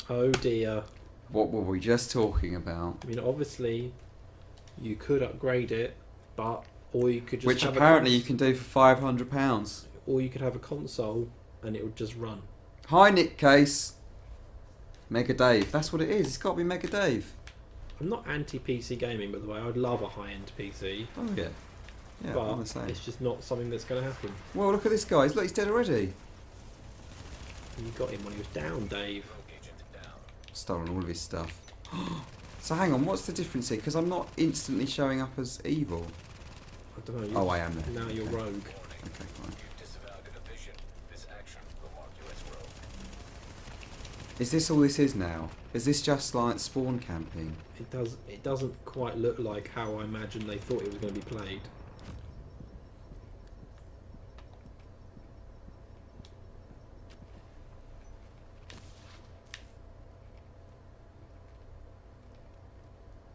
Oh dear. What were we just talking about? I mean, obviously, you could upgrade it, or you could just Which have apparently you can do for £500. or you could have a console and it would just run. Hi, Nick Case. Mega Dave. That's what it is. It's got to be Mega Dave. I'm not anti-PC gaming, by the way. I'd love a high-end PC, Oh yeah. Yeah, but I'm the same. it's just not something that's going to happen. Well, look at this guy. Look, he's dead already. You got him when he was down, Dave. Agent down. Stolen all of his stuff. So hang on, what's the difference here? Because I'm not instantly showing up as evil. I don't know. Oh, I am there. Now you're Okay. rogue. Okay, fine. You've disavowed a division. This action will mark you as rogue. Is this all this is now? Is this just like spawn camping? It doesn't quite look like how I imagined they thought it was going to be played.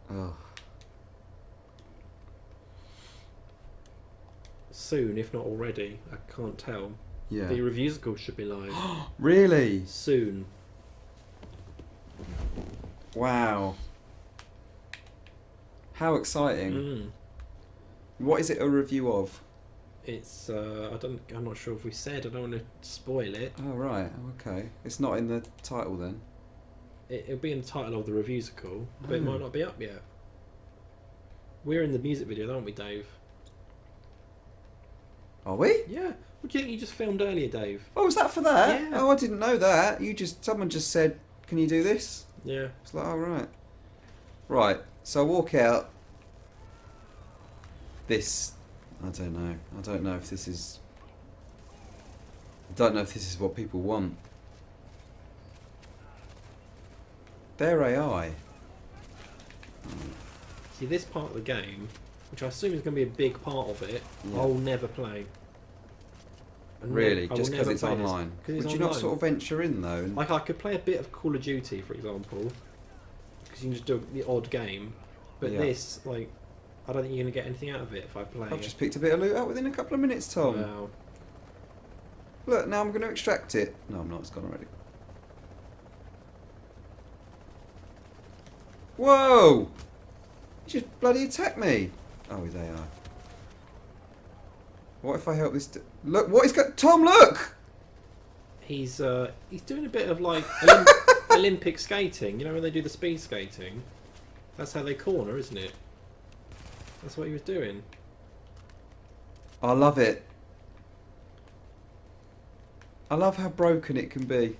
Oh. Soon, if not already, I can't tell. Yeah. The reviewsicle should be live Really? soon. Wow. How exciting. Mm. What is it a review of? It's I'm not sure if we said. I don't want to spoil it. Oh, right. Okay. It's not in the title then. It'll be in the title of the reviewsicle, but it Oh. might not be up yet. We're in the music video, aren't we, Dave? Are we? Yeah. What do you think you just filmed earlier, Dave? Oh, was that for that? Yeah. Oh, I didn't know that. Someone just said, can you do this? Yeah. It's like, oh, right. Right. So I walk out. This, I don't know. I don't know if this is what people want. They're AI. See, this part of the game, which I assume is going to be a big part of it, Yeah. I'll never play. Really? I will Just because never it's play this. online? 'Cause it's Would you not online. sort of venture in though? And Like, I could play a bit of Call of Duty, for example, because you can just do the odd game. But Yeah. this, like, I don't think you're going to get anything out of it if I play I've it. just picked a bit of loot up within a couple of minutes, Tom. Wow. Look, now I'm going to extract it. No, I'm not. It's gone already. Whoa! He just bloody attacked me. Oh, he's AI. What if I help this? Look, what he's got? Tom, look! He's doing a bit of, like, Olympic skating. You know when they do the speed skating? That's how they corner, isn't it? That's what he was doing. I love it. I love how broken it can be.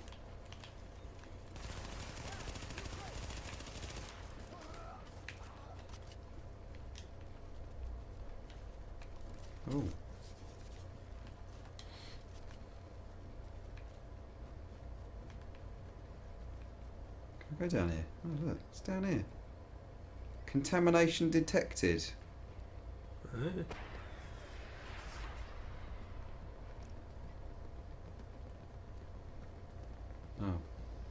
Oh. Can I go down here? Oh look, it's down here. Contamination detected. Ah. Oh,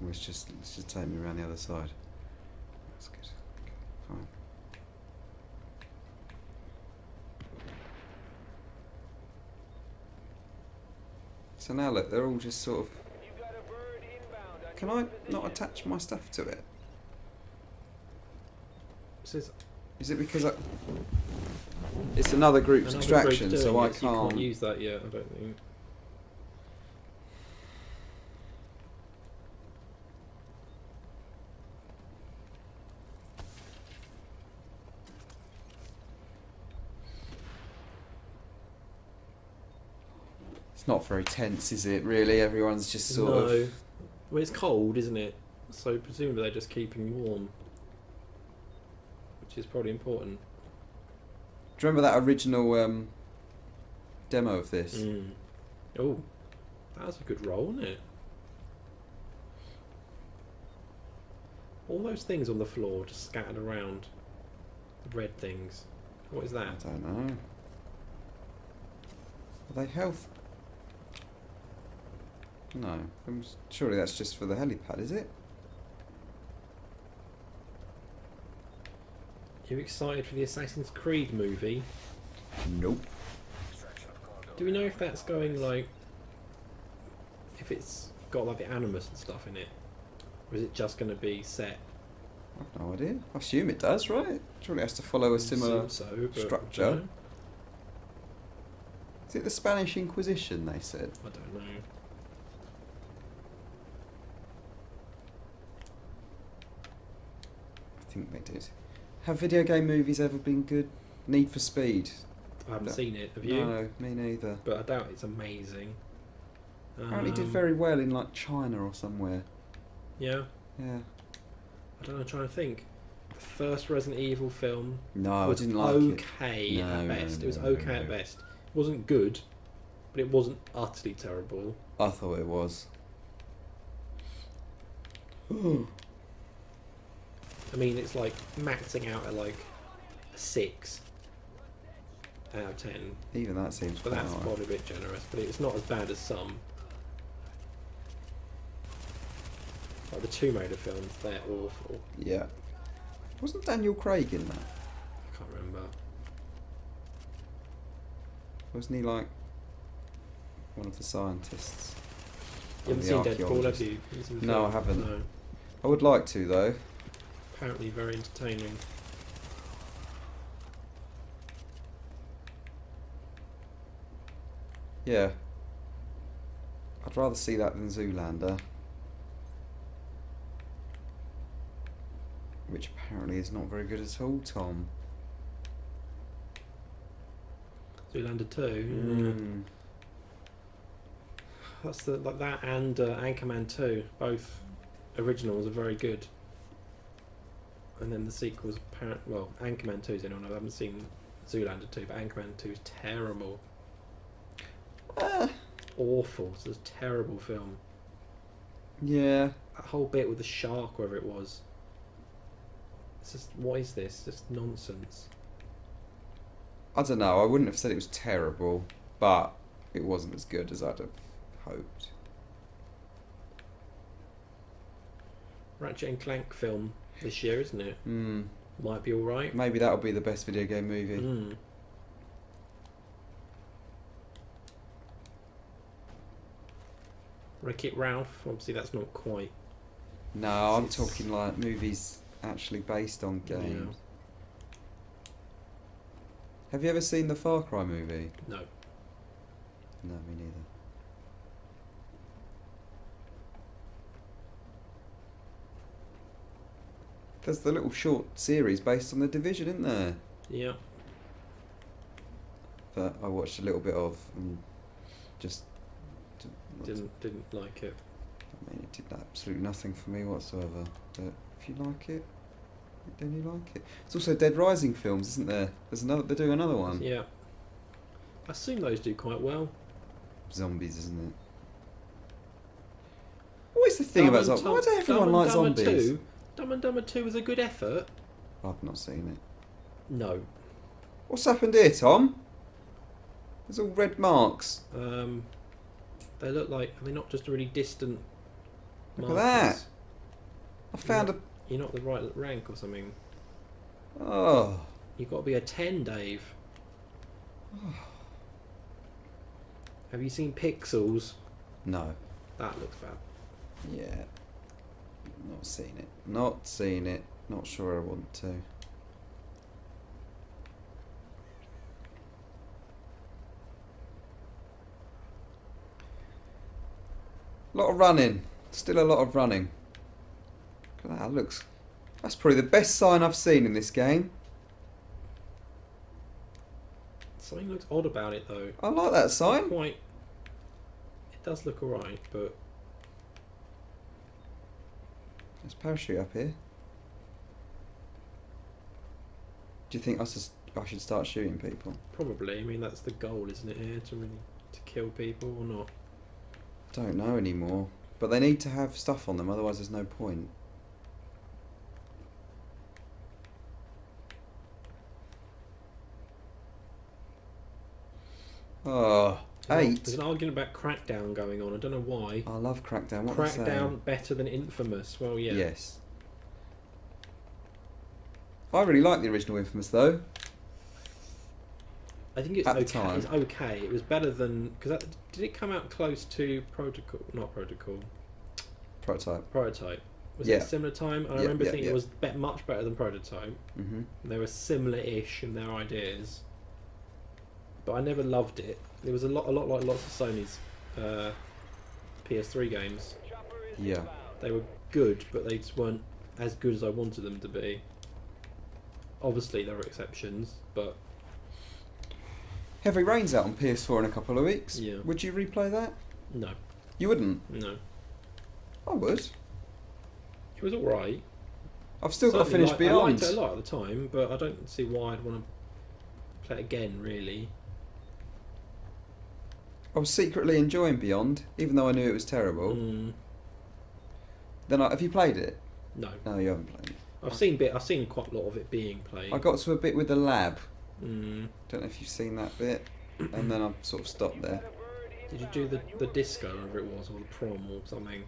well, it's just take me around the other side. That's good. Okay, fine. So now look, they're all just sort of. You've got a bird inbound on Can your I position. not attach my stuff to it? Says Is it because it's another group's another extraction, group so doing I it, so you can't. can't use that yet, I don't think. It's not very tense, is it? Really, everyone's just sort no. of. Well, it's cold, isn't it? So presumably they're just keeping warm, which is probably important. Do you remember that original demo of this? Mm. Oh, that was a good roll, wasn't it? All those things on the floor just scattered around. The red things. What is I that? don't know. Are they health? No. Surely that's just for the helipad, is it? You excited for the Assassin's Creed movie? Nope. Do we know if that's going like... if it's got like the Animus and stuff in it? Or is it just going to be set? I've no idea. I assume it does, right? Surely it has to follow a similar but, structure. Is it the Spanish Inquisition, they said? I don't know. I think they did. Have video game movies ever been good? Need for Speed. I haven't seen it. Have you? No, me neither. But I doubt it's amazing. Apparently did very well in like China or somewhere. Yeah. Yeah. I don't know. I'm trying to think. The first Resident Evil film No, was I didn't like okay it. at No, best. no, It was no, okay no. at best. It wasn't good, but it wasn't utterly terrible. I thought it was. I mean, it's like maxing out at like a 6 out of 10. Even that seems But quite that's high. probably a bit generous. But it's not as bad as some. Like the Tomb Raider films, they're awful. Yeah. Wasn't Daniel Craig in that? I can't remember. Wasn't he like one of the scientists? You Or haven't the seen Deadpool, have archaeologist? you? Have you seen the No, film? I haven't. No. I would like to though. Apparently very entertaining. Yeah. I'd rather see that than Zoolander. Which apparently is not very good at all, Tom. Zoolander 2. Mm. That's the like that and Anchorman 2. Both originals are very good. And then the sequels, well, Anchorman 2 is anyone. I haven't seen Zoolander 2, but Anchorman 2 is terrible. Awful. It's a terrible film. Yeah. That whole bit with the shark, wherever it was. It's just, what is this? Just nonsense. I don't know, I wouldn't have said it was terrible, but it wasn't as good as I'd have hoped. Ratchet and Clank film this year, isn't it? Hmm. Might be alright. Maybe that'll be the best video game movie. Mm. Wreck-It Ralph, obviously that's not quite. No, I'm It's- talking like movies actually based on games. Have you ever seen the Far Cry movie? No. No, me neither. There's the little short series based on The Division, isn't there? Yeah. That I watched a little bit of and just Didn't like it. I mean, it did absolutely nothing for me whatsoever. But if you like it, then you like it. There's also Dead Rising films, isn't there? There's another. They're doing another one. Yeah. I assume those do quite well. Zombies, isn't it? What is the thing about zombies? Why does everyone Dumb like and Dumber zombies? 2? Dumb and Dumber 2 was a good effort. I've not seen it. No. What's happened here, Tom? There's all red marks. They look like, are they not just really distant Look at markers? that. I found a. You're not the right rank or something. Oh. You've got to be a 10, Dave. Have you seen Pixels? No. That looks bad. Yeah. Not seen it. Not seen it. Not sure I want to. Lot of running. Still a lot of running. Look at that. Looks. That's probably the best sign I've seen in this game. Something looks odd about it though. I like that sign. Quite. It does look alright, but There's a parachute up here. Do you think I should start shooting people? probably. I mean, that's the goal, isn't it? Here to kill people or not? Don't know anymore. But they need to have stuff on them, otherwise there's no point. Oh, 8. There's an argument about Crackdown going on. I don't know why. I love Crackdown. What are they saying? Crackdown better than Infamous. Well, yeah. Yes. I really like the original Infamous though. I think it's At the okay. time. It's okay. It was better than because did it come out close to Protocol? Not Protocol. Prototype. Prototype. Was Yeah. it a similar time? I Yeah, remember yeah, thinking yeah. it was much better than Prototype. Mhm. They were similar-ish in their ideas, but I never loved it. There was a lot like lots of Sony's PS3 games. Yeah. They were good, but they just weren't as good as I wanted them to be. Obviously, there were exceptions, but Heavy Rain's out on PS4 in a couple of weeks. Yeah. Would you replay that? no, You wouldn't. no. I would. It was alright. I've still got to finish I Beyond. liked it a lot at the time, but I don't see why I'd want to play it again, really. I was secretly enjoying Beyond, even though I knew it was terrible. Mm, Then have you played it? no. No, you haven't played it. I've seen quite a lot of it being played. I got to a bit with the lab. Mm. Don't know if you've seen that bit. And then I've sort of stopped there. Did you do the disco, whatever it was, or the prom or something?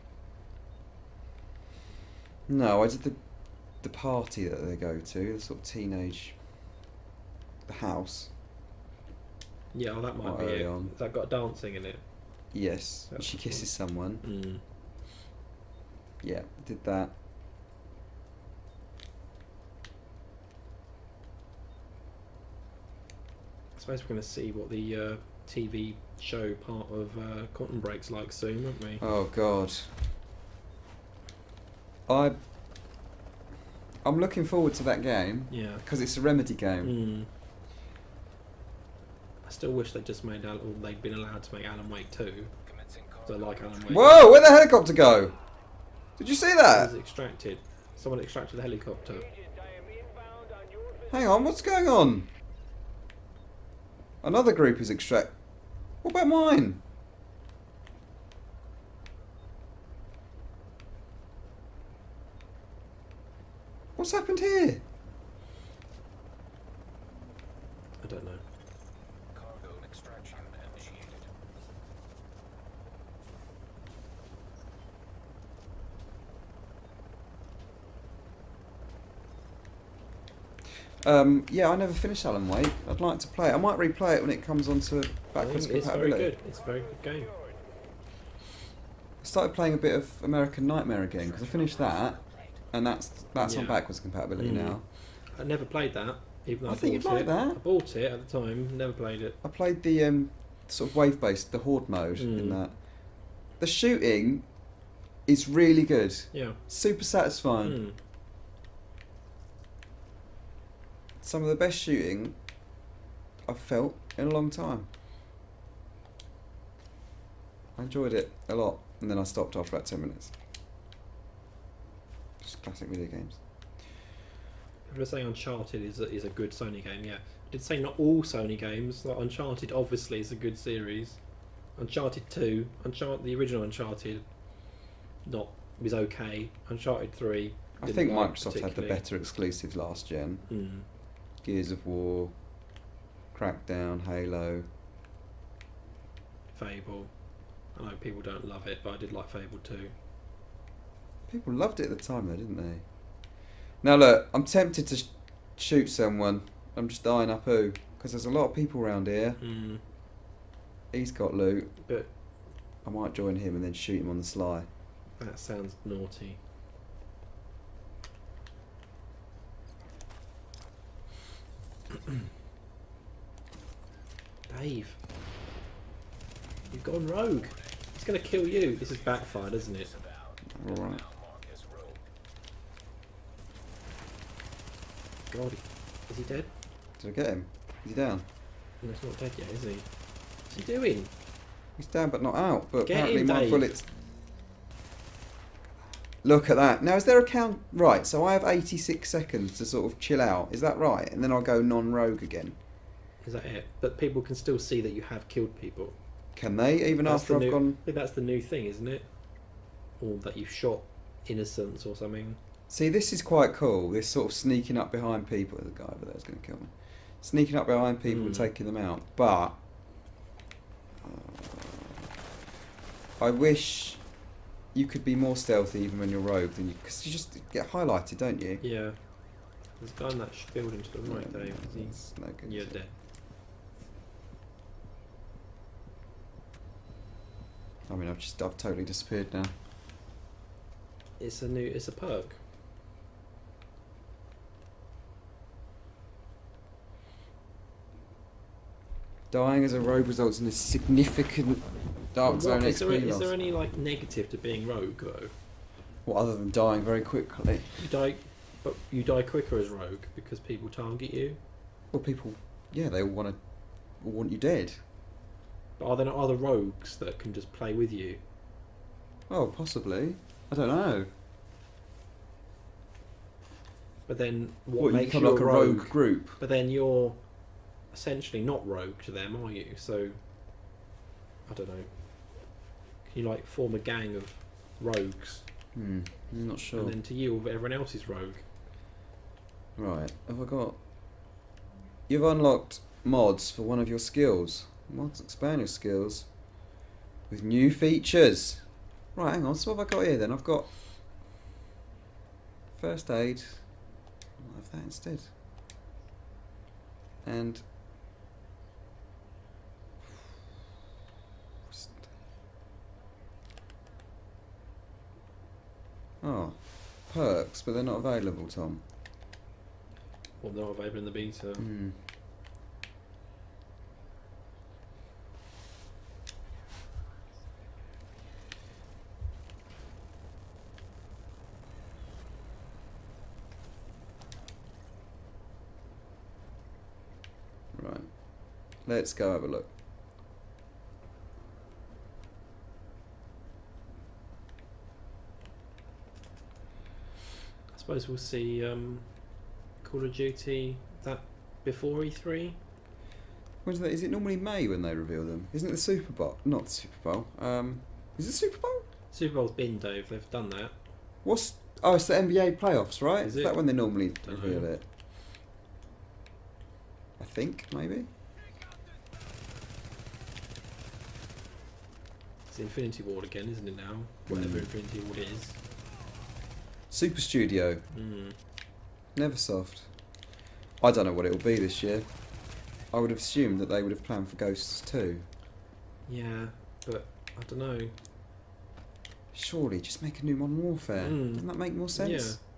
No, I did the party that they go to, the sort of teenage... The house. Yeah, well, that might Quite be early it. on. Has that got dancing in it? Yes. That's She the kisses someone. Mm. Yeah, did that. I suppose we're going to see what the TV show part of Quantum Break's like soon, won't we? Oh god. I'm looking forward to that game Yeah. because it's a Remedy game. Mm. I still wish they'd just made they'd been allowed to make Alan Wake 2. Commencing So I like Alan Wake. Whoa, where'd the helicopter go? Did you see It that? was extracted. Someone extracted the helicopter. Hang on, what's going on? Another group is extract. What about mine? What's happened here? I don't know. Cargo extraction initiated. Yeah, I never finished Alan Wake. I'd like to play it. I might replay it when it comes onto backwards It's very compatibility. good. It's a very good game. I started playing a bit of American Nightmare again because I finished that, and that's on Yeah. backwards compatibility Mm. now. I never played that, even though I I think you'd bought like it. that. I bought it at the time, never played it. I played the sort of wave-based, the horde mode in that. The shooting is really good. Yeah. Super satisfying. Mm. Some of the best shooting I've felt in a long time. I enjoyed it a lot, and then I stopped after about 10 minutes. Just classic video games. I was saying Uncharted is a good Sony game, yeah. I did say not all Sony games. Like Uncharted obviously is a good series. Uncharted 2, the original Uncharted, was okay. Uncharted 3, I didn't think like Microsoft had the particularly. better exclusives last gen. Mm. Gears of War, Crackdown, Halo. Fable. I know people don't love it, but I did like Fable 2. People loved it at the time though, didn't they? Now look, I'm tempted to shoot someone. I'm just eyeing up who, because there's a lot of people around here. Mm. He's got loot. But I might join him and then shoot him on the sly. that sounds naughty. Dave, you've gone rogue. He's going to kill you. This is backfired, isn't it? Alright. God, is he dead? Did I get him? Is he down? No, he's not dead yet, is he? What's he doing? He's down but not out. But Get apparently him, my Dave. bullets... Look at that. Now is there a count... Right, so I have 86 seconds to sort of chill out. Is that right? And then I'll go non-rogue again. Is that it? But people can still see that you have killed people. Can they? Even after I've gone... I think that's the new thing, isn't it? Or that you've shot innocents or something. See, this is quite cool. This sort of sneaking up behind people. The guy over there is going to kill me. Sneaking up behind people and taking them out. But... I wish you could be more stealthy even when you're rogue than you, because you just get highlighted, don't you? Yeah. There's a guy in that building to the right, Yeah, Dave. that's no good, You're is it? dead. I mean, I've totally disappeared now. It's a perk. Dying as a rogue results in a significant dark zone Is XP there loss. any like negative to being rogue though? What other than dying very quickly? You die quicker as rogue because people target you. Well, people, yeah, they all want you dead. But are there not other rogues that can just play with you? Oh, possibly. I don't know. But then what What, you makes become you like a rogue group? But then you're essentially not rogue to them, are you? So I don't know. Can you like form a gang of rogues? I'm not sure. And then to you, everyone else is rogue. Right, have I got... You've unlocked mods for one of your skills. Mods expand your skills with new features. Right, hang on, so what have I got here then? I've got first aid. I'll have that instead. And oh, perks, but they're not available, Tom. Well, they're not available in the beta. Right, let's go have a look. I suppose we'll see Call of Duty that before E3. When's that? Is it normally May when they reveal them? Isn't it the Super Bowl? Not the Super Bowl. Is it Super Bowl? Super Bowl's been, Dave. They've done that. What's... Oh, it's the NBA playoffs, right? Is Is it? that when they normally Dunno. reveal it? I think, maybe? It's Infinity Ward again, isn't it now? Whatever Infinity Ward is. Super Studio. Neversoft. I don't know what it will be this year. I would have assumed that they would have planned for Ghosts 2. Yeah, but I don't know. Surely, just make a new Modern Warfare. Doesn't that make more sense? Yeah.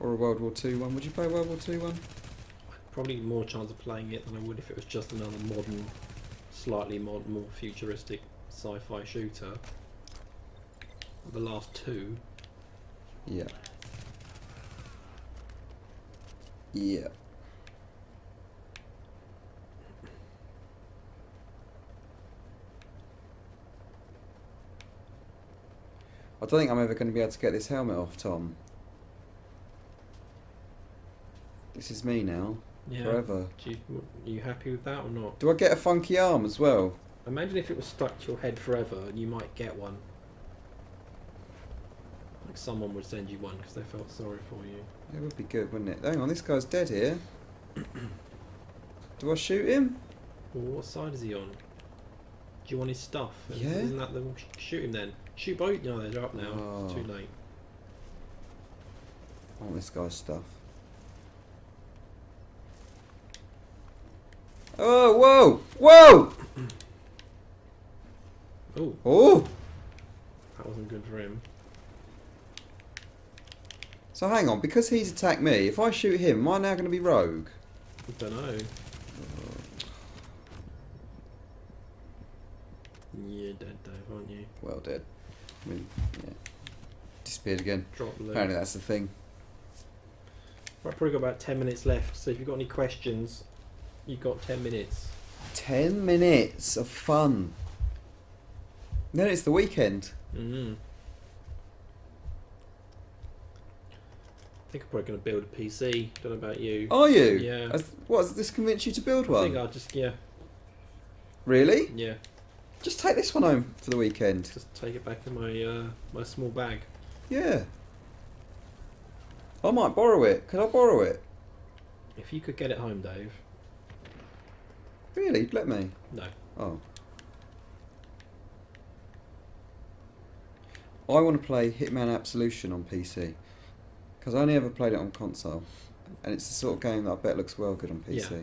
Or a World War II one. Would you play a World War II one? Probably more chance of playing it than I would if it was just another modern, slightly more futuristic sci-fi shooter. The last two. Yeah. Yeah. I don't think I'm ever going to be able to get this helmet off, Tom. This is me now. Yeah. Forever. Are you happy with that or not? Do I get a funky arm as well? Imagine if it was stuck to your head forever and you might get one. Like someone would send you one because they felt sorry for you. It would be good, wouldn't it? Hang on, this guy's dead here. Do I shoot him? Well, what side is he on? Do you want his stuff? Yeah. Isn't that the... Shoot him then. Shoot both. No, they're up now. Oh. It's too late. I want this guy's stuff. Oh, whoa! Whoa! Oh, Oh! that wasn't good for him. So hang on, because he's attacked me, if I shoot him, am I now going to be rogue? I don't know. You're dead, Dave, aren't you? Well, dead. I mean, yeah. Disappeared again. Drop low. Apparently that's the thing. Right, probably got about 10 minutes left, so if you've got any questions, you've got 10 minutes. 10 minutes of fun. Then it's the weekend. I think I'm probably going to build a PC. Don't know about you. Are you? Yeah. What, has this convinced you to build I think one? I'll just, yeah. Really? Yeah. Just take this one home for the weekend. Just take it back in my my small bag. Yeah. I might borrow it. Could I borrow it? If you could get it home, Dave. Really? Let me. No. Oh. I want to play Hitman Absolution on PC. Because I only ever played it on console. And it's the sort of game that I bet looks well good on PC. Yeah.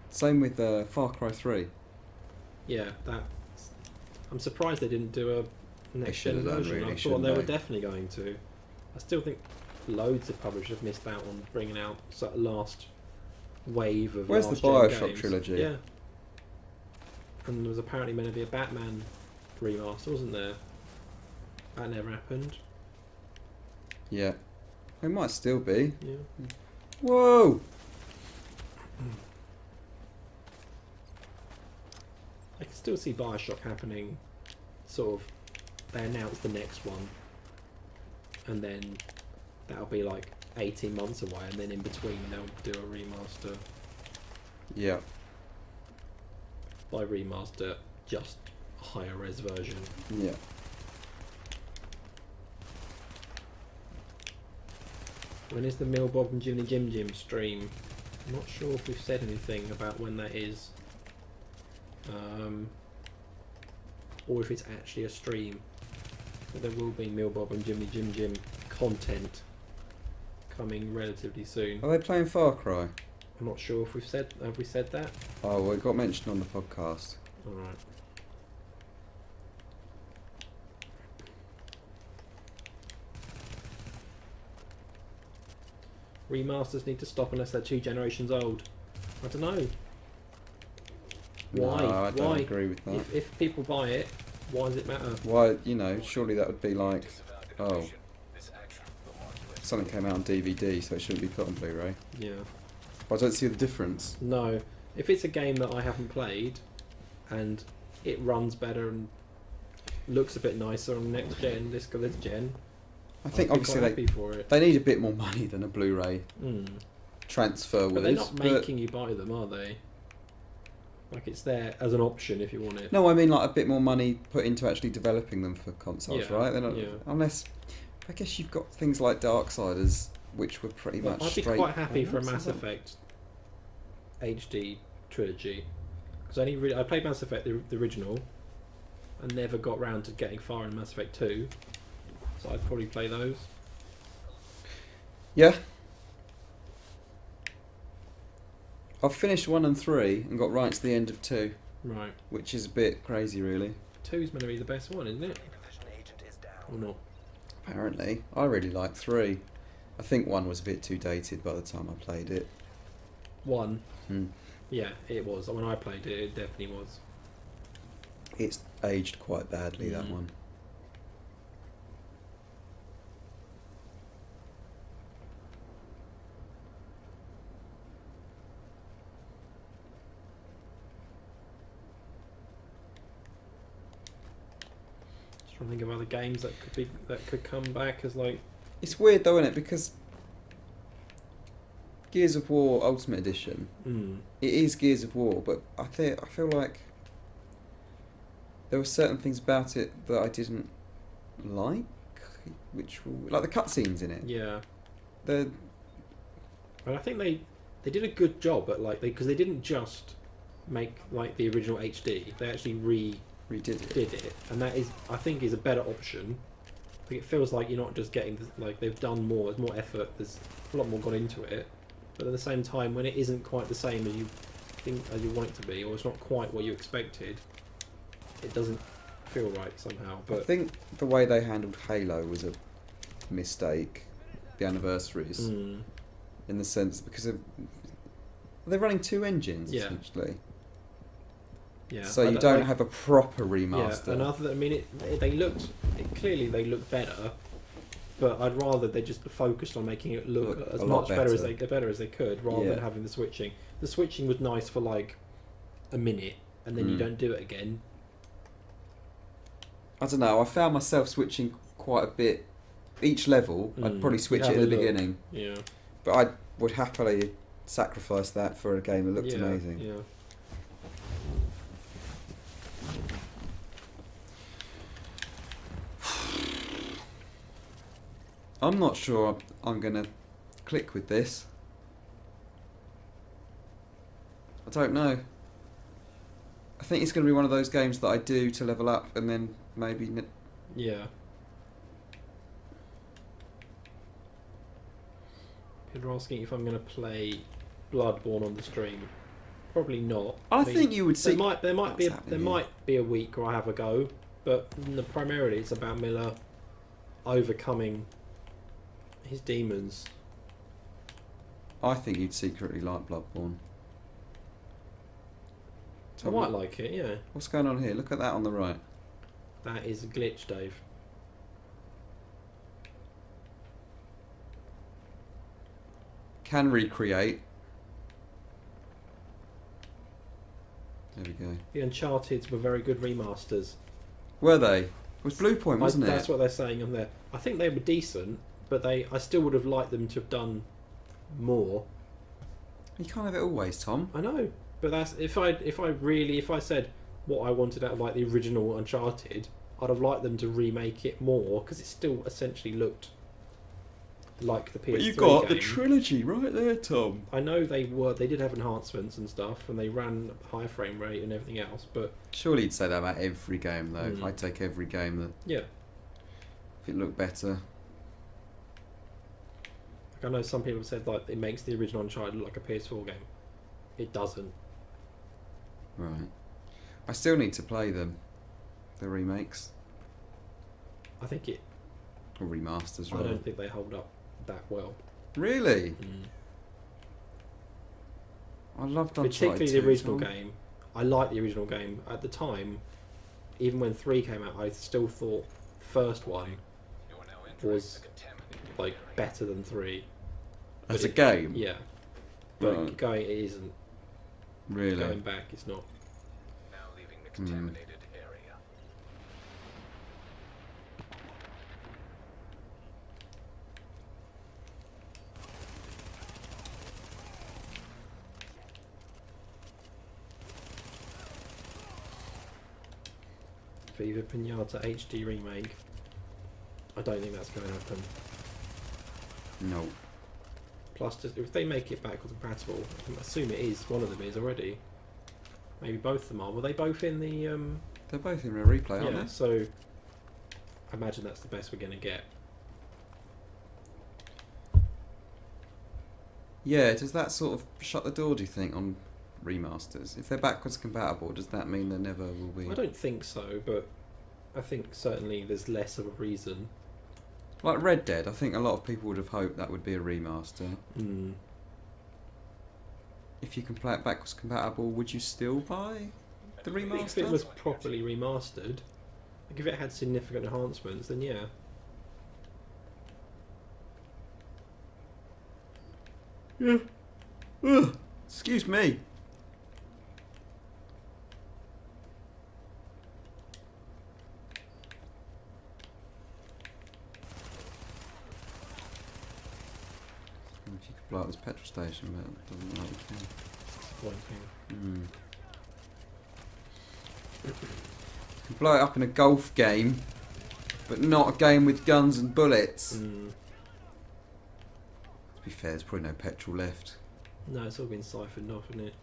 Same with Far Cry 3. Yeah, I'm surprised they didn't do a next gen should have done, version. really, I thought shouldn't they were they? definitely going to. I still think loads of publishers have missed out on bringing out sort of last wave of Where's the last gen Bioshock games. trilogy? Yeah. And there was apparently meant to be a Batman remaster, wasn't there? That never happened. Yeah. It might still be. Yeah. Whoa! I can still see Bioshock happening. Sort of, they announce the next one, and then that'll be like 18 months away, and then in between they'll do a remaster. Yeah. By remaster, just a higher res version. Yeah. When is the Mill Bob and Jimmy Jim Jim stream? I'm not sure if we've said anything about when that is. Or if it's actually a stream. But there will be Mill Bob and Jimmy Jim Jim content coming relatively soon. Are they playing Far Cry? I'm not sure if have we said that? Oh, well, it got mentioned on the podcast. Alright. Remasters need to stop unless they're 2 generations old. I don't know. Why? No, I don't Why? agree with that. If people buy it, why does it matter? Why, you know, surely that would be like, oh, This action will mark you as something came out on DVD, so it shouldn't be put on Blu-ray. Yeah. I don't see the difference. No. If it's a game that I haven't played and it runs better and looks a bit nicer on next gen, this gen, I think I'd be obviously quite happy for it. they need a bit more money than a Blu-ray Mm. transfer But would. they're not making you buy them, are they? Like it's there as an option if you want it. No, I mean like a bit more money put into actually developing them for consoles, Yeah, right? They're not, yeah. unless, I guess you've got things like Darksiders, which were pretty Well, much I'd be straight. quite happy for a ports, Mass isn't it? Effect HD trilogy because I played Mass Effect the original and never got round to getting far in Mass Effect 2, so I'd probably play those. Yeah. I've finished 1 and 3 and got right to the end of 2, Right. which is a bit crazy, really. 2's meant to be the best one, isn't it? division agent is down. Or not? Apparently, I really like 3. I think 1 was a bit too dated by the time I played it. 1. Hmm. Yeah, it was. When I played it, it definitely was. It's aged quite badly, that Mm. one. Just trying to think of other games that could come back as like. It's weird though, isn't it? Because Gears of War Ultimate Edition, Mm. it is Gears of War, but I feel like there were certain things about it that I didn't like, which were, like the cutscenes in it. Yeah. The And I think they did a good job at like because they didn't just make like the original HD. They actually redid it. did it, and that is I think is a better option. I think it feels like you're not just getting like they've done more. There's more effort. There's a lot more gone into it. But at the same time, when it isn't quite the same as you think as you want it to be, or it's not quite what you expected, it doesn't feel right somehow. I But think the way they handled Halo was a mistake. The anniversaries, Mm. in the sense because they're running 2 engines Yeah. essentially. yeah, So I you don't- don't like- have a proper remaster. Yeah, another. I mean, clearly they look better, but I'd rather they just focused on making it look Look as a lot much better as better. they could, rather Yeah. than having the switching. The switching was nice for like a minute, and then you Mm. don't do it again. I don't know. I found myself switching quite a bit. Each level, I'd Mm. probably switch You'd it have at the a look. beginning, Yeah, but I would happily sacrifice that for a game that looked yeah, amazing. Yeah. I'm not sure I'm going to click with this. I don't know. I think it's going to be one of those games that I do to level up and then maybe... Yeah. People are asking if I'm going to play Bloodborne on the stream. Probably not. I think you would see... There might be a week where I have a go, but primarily it's about Miller overcoming his demons. I think you'd secretly like Bloodborne. I might like it, yeah. What's going on here? Look at that on the right. That is a glitch, Dave. Can recreate. There we go. The Uncharted were very good remasters. Were they? It was Blue Point, wasn't it? That's what they're saying on there. I think they were decent, but I still would have liked them to have done more. You can't have it always, Tom. I know, but that's if I said what I wanted out of like the original Uncharted, I'd have liked them to remake it more because it still essentially looked like the PS3 But you got game. the trilogy right there, Tom. I know they did have enhancements and stuff, and they ran high frame rate and everything else, but Surely you'd say that about every game, though. Mm. I'd take every game that yeah. if it looked better. Like I know some people have said like it makes the original Uncharted look like a PS4 game. It doesn't. Right. I still need to play them. The remakes. I think it. Or remasters, I rather. don't think they hold up that well. Really? Mm. I loved Uncharted Particularly the 2, original Tom. game. I liked the original game at the time. Even when 3 came out, I still thought the first one You are now entering was the contaminated like area. better than 3. As But a game? Yeah, but Right. it isn't. Really? Going back, it's not. Now leaving the contaminated area. Viva Pinata HD remake. I don't think that's going to happen. No. Plus, just, if they make it backwards compatible, I assume it is. One of them is already. Maybe both of them are. Were they both in the? They're both in a replay, aren't Yeah. they? So, I imagine that's the best we're going to get. Yeah, does that sort of shut the door, do you think, on remasters? If they're backwards compatible, does that mean there never will be? I don't think so, but I think certainly there's less of a reason. Like Red Dead, I think a lot of people would have hoped that would be a remaster. Mm. If you can play it backwards compatible, would you still buy the remaster? If it was properly remastered, like if it had significant enhancements, then yeah. Yeah. Ugh. Excuse me. If you could blow up this petrol station, but it doesn't look like you can. Disappointing. You can blow it up in a golf game, but not a game with guns and bullets. Mm. To be fair, there's probably no petrol left. No, it's all been siphoned off, isn't it?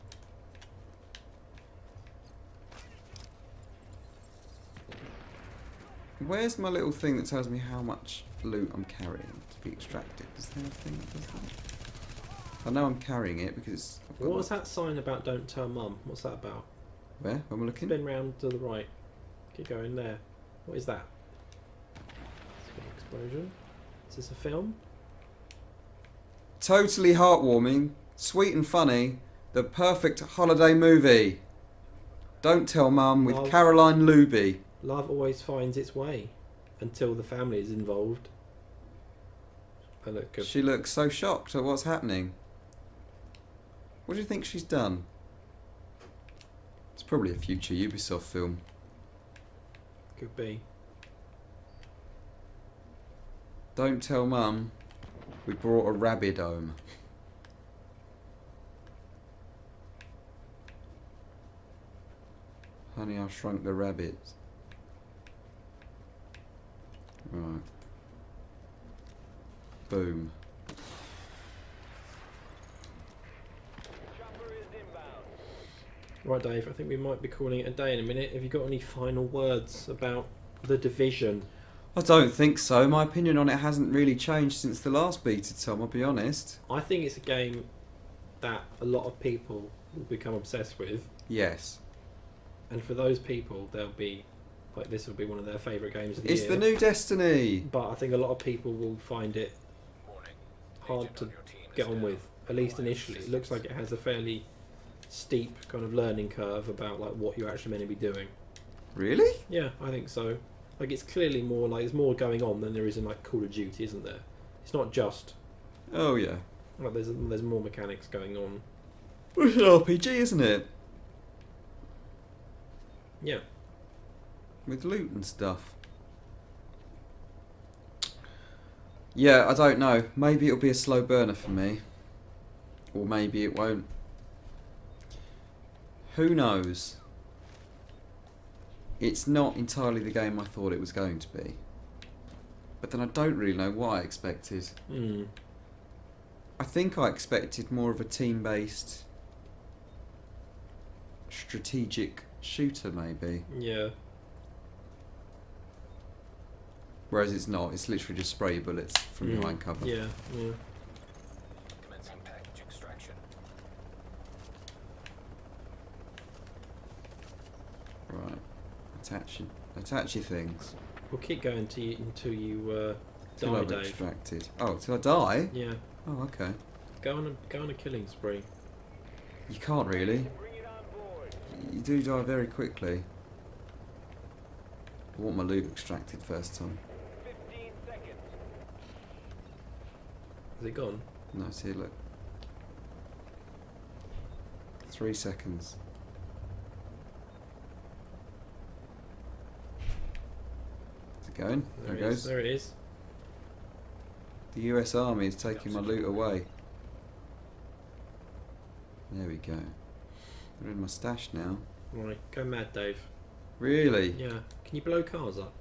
Where's my little thing that tells me how much loot I'm carrying to be extracted? Is there a thing that does that? I know I'm carrying it because... I've got What was that sign about don't tell mum? What's that about? Where? When we're looking? Spin round to the right. Keep going there. What is that? Explosion? Is this a film? Totally heartwarming, sweet and funny, the perfect holiday movie. Don't Tell Mum with Love. Caroline Luby. Love always finds its way until the family is involved. I look good. She looks so shocked at what's happening. What do you think she's done? It's probably a future Ubisoft film. Could be. Don't tell Mum we brought a rabbit home. Honey, I Shrunk the Rabbit. Right. Boom. Chopper is inbound. Right, Dave, I think we might be calling it a day in a minute. Have you got any final words about The Division? I don't think so. My opinion on it hasn't really changed since the last beta, Tom, I'll be honest. I think it's a game that a lot of people will become obsessed with. Yes. And for those people, they'll be like, this will be one of their favourite games of the It's year. the new Destiny. But I think a lot of people will find it hard to get on with, at least initially. It looks like it has a fairly steep kind of learning curve about like what you're actually meant to be doing. Really? Yeah, I think so. Like, it's clearly more like there's more going on than there is in like Call of Duty, isn't there? It's not just Oh, yeah. like there's more mechanics going on. It's an RPG, isn't it? Yeah. With loot and stuff. Yeah, I don't know. Maybe it'll be a slow burner for me. Or maybe it won't. Who knows? It's not entirely the game I thought it was going to be. But then I don't really know what I expected. I think I expected more of a team-based strategic shooter, maybe. Yeah. Whereas it's not. It's literally just spray bullets from behind cover. Yeah, yeah. Commencing package extraction. Right. Attach your things. We'll keep going until you Till die, I've Dave. extracted. Oh, till I die? Yeah. Oh, okay. Go on a killing spree. You can't really. Bring it on board. You do die very quickly. I want my loot extracted first, Tom. 15 seconds. Is it gone? No, see, look. 3 seconds. Is it going? There it is. goes. There it is. The US Army is taking my loot away. There we go. They're in my stash now. Right, go mad, Dave. Really? Yeah. Can you blow cars up?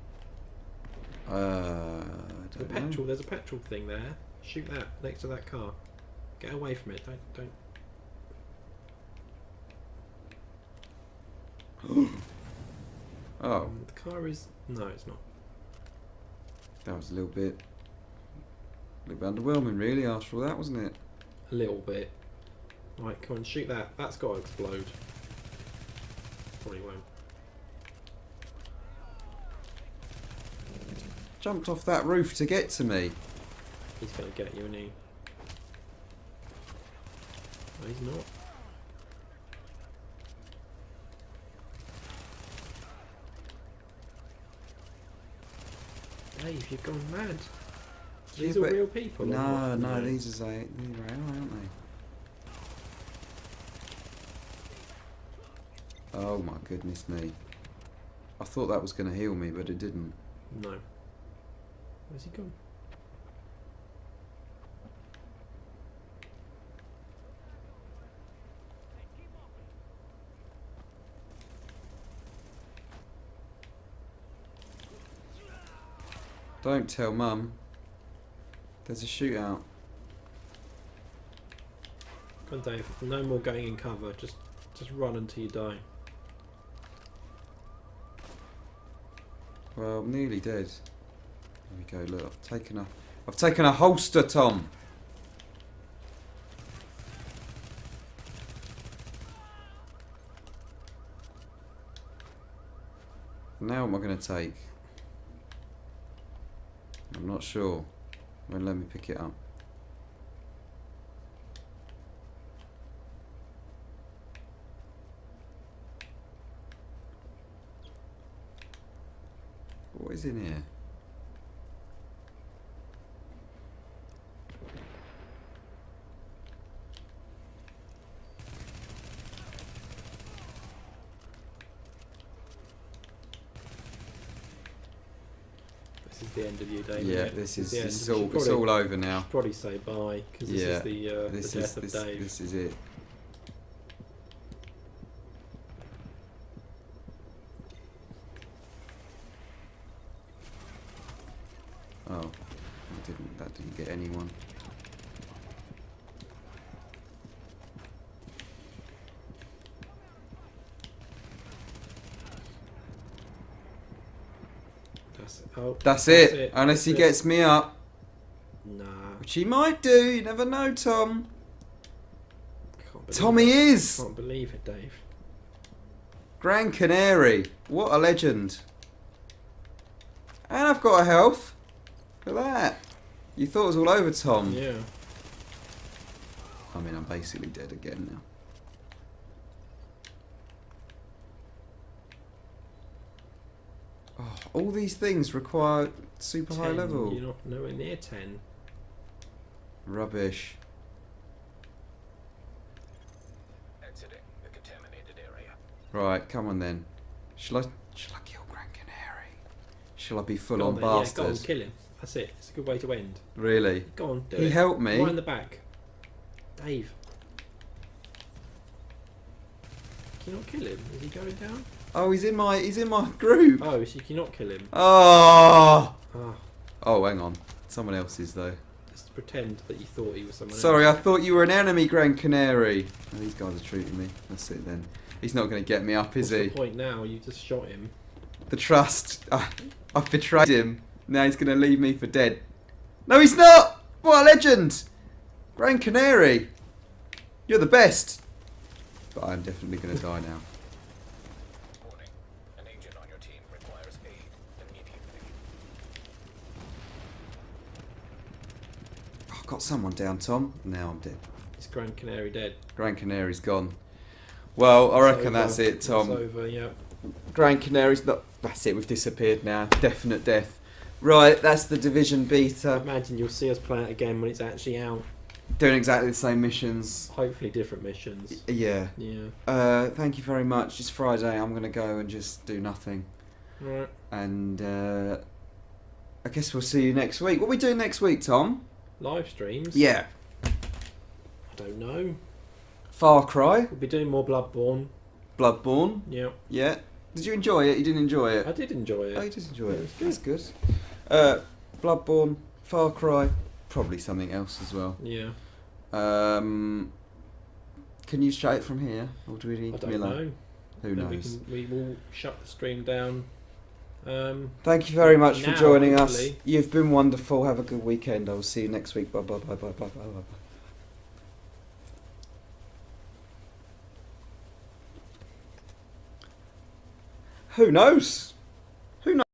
I don't know. There's a petrol thing there. Shoot that next to that car. Get away from it. Don't. Oh, The car is no, it's not. that was a little bit underwhelming, really, after all that, wasn't it? A little bit. Right, come on, shoot that. That's got to explode. Probably won't. Jumped off that roof to get to me. He's gonna get you, isn't he? No, he's not. Dave, you've gone mad. These Yeah, are but- real people. or No, what? no, these are AI, aren't they? Oh my goodness me. I thought that was going to heal me, but it didn't. No. Where's he gone? Don't tell Mum. There's a shootout. Come on, Dave. No more going in cover. Just run until you die. Well, I'm nearly dead. There we go. Look, I've taken a holster, Tom. Now what am I going to take? I'm not sure. Well, let me pick it up. What is in here? This is the end of you, Dave. Yeah, isn't it? this the end. is We all. should It's all over now. probably say bye because this Yeah, is the death of Dave. This is it. Oh, That didn't get anyone. That's it. Unless he gets me up. Nah. Which he might do. You never know, Tom. Tommy I is. can't believe it, Dave. Gran Canary. What a legend. And I've got a health. Look at that. You thought it was all over, Tom. Yeah. I mean, I'm basically dead again now. Oh, all these things require super high 10, level. You're not nowhere near 10. Rubbish. Exiting the contaminated area. Right, come on then. Shall I kill Gran Canary? Shall I be full Go on then, yeah, bastard? go on, kill him. That's it. It's a good way to end. Really? Go on, do He it. helped me. Right in the back. Dave. Can you not kill him? Is he going down? Oh, he's in my group. Oh, so you cannot kill him. Oh. Ah, Oh, hang on. Someone else's though. just pretend that you thought he was someone Sorry, I else. thought you were an enemy, Gran Canary. Oh, these guys are treating me. That's it then. He's not going to get me up, is What's he? the point now? You just shot him. The trust. I've betrayed him. Now he's going to leave me for dead. No, he's not! What a legend! Gran Canary. You're the best. But I'm definitely going to die now. Warning. An agent on your team requires aid immediately. Oh, I've got someone down, Tom. Now I'm dead. Is Gran Canary dead? Gran Canary's gone. Well, I reckon that's it, Tom. It's over, yeah. Gran Canary's not... That's it, we've disappeared now. Definite death. Right, that's the Division I beta. imagine you'll see us play it again when it's actually out. Doing exactly the same missions. Hopefully different missions. Yeah. Yeah. Thank you very much. It's Friday. I'm going to go and just do nothing. Right. And I guess we'll see you next week. What are we doing next week, Tom? Live streams? Yeah. I don't know. Far Cry. We'll be doing more Bloodborne. Bloodborne. Yeah. Yeah. Did you enjoy it? You didn't enjoy it? I did enjoy it. Oh, you did enjoy Yeah, it. it was That's good. Bloodborne, Far Cry, probably something else as well. Yeah. Can you shout it from here, or do we I need don't Miller? know. Who Then knows? We will shut the stream down. Thank you very much for Now, joining us. hopefully. You've been wonderful. Have a good weekend. I will see you next week. Bye bye bye bye bye bye bye. Who knows?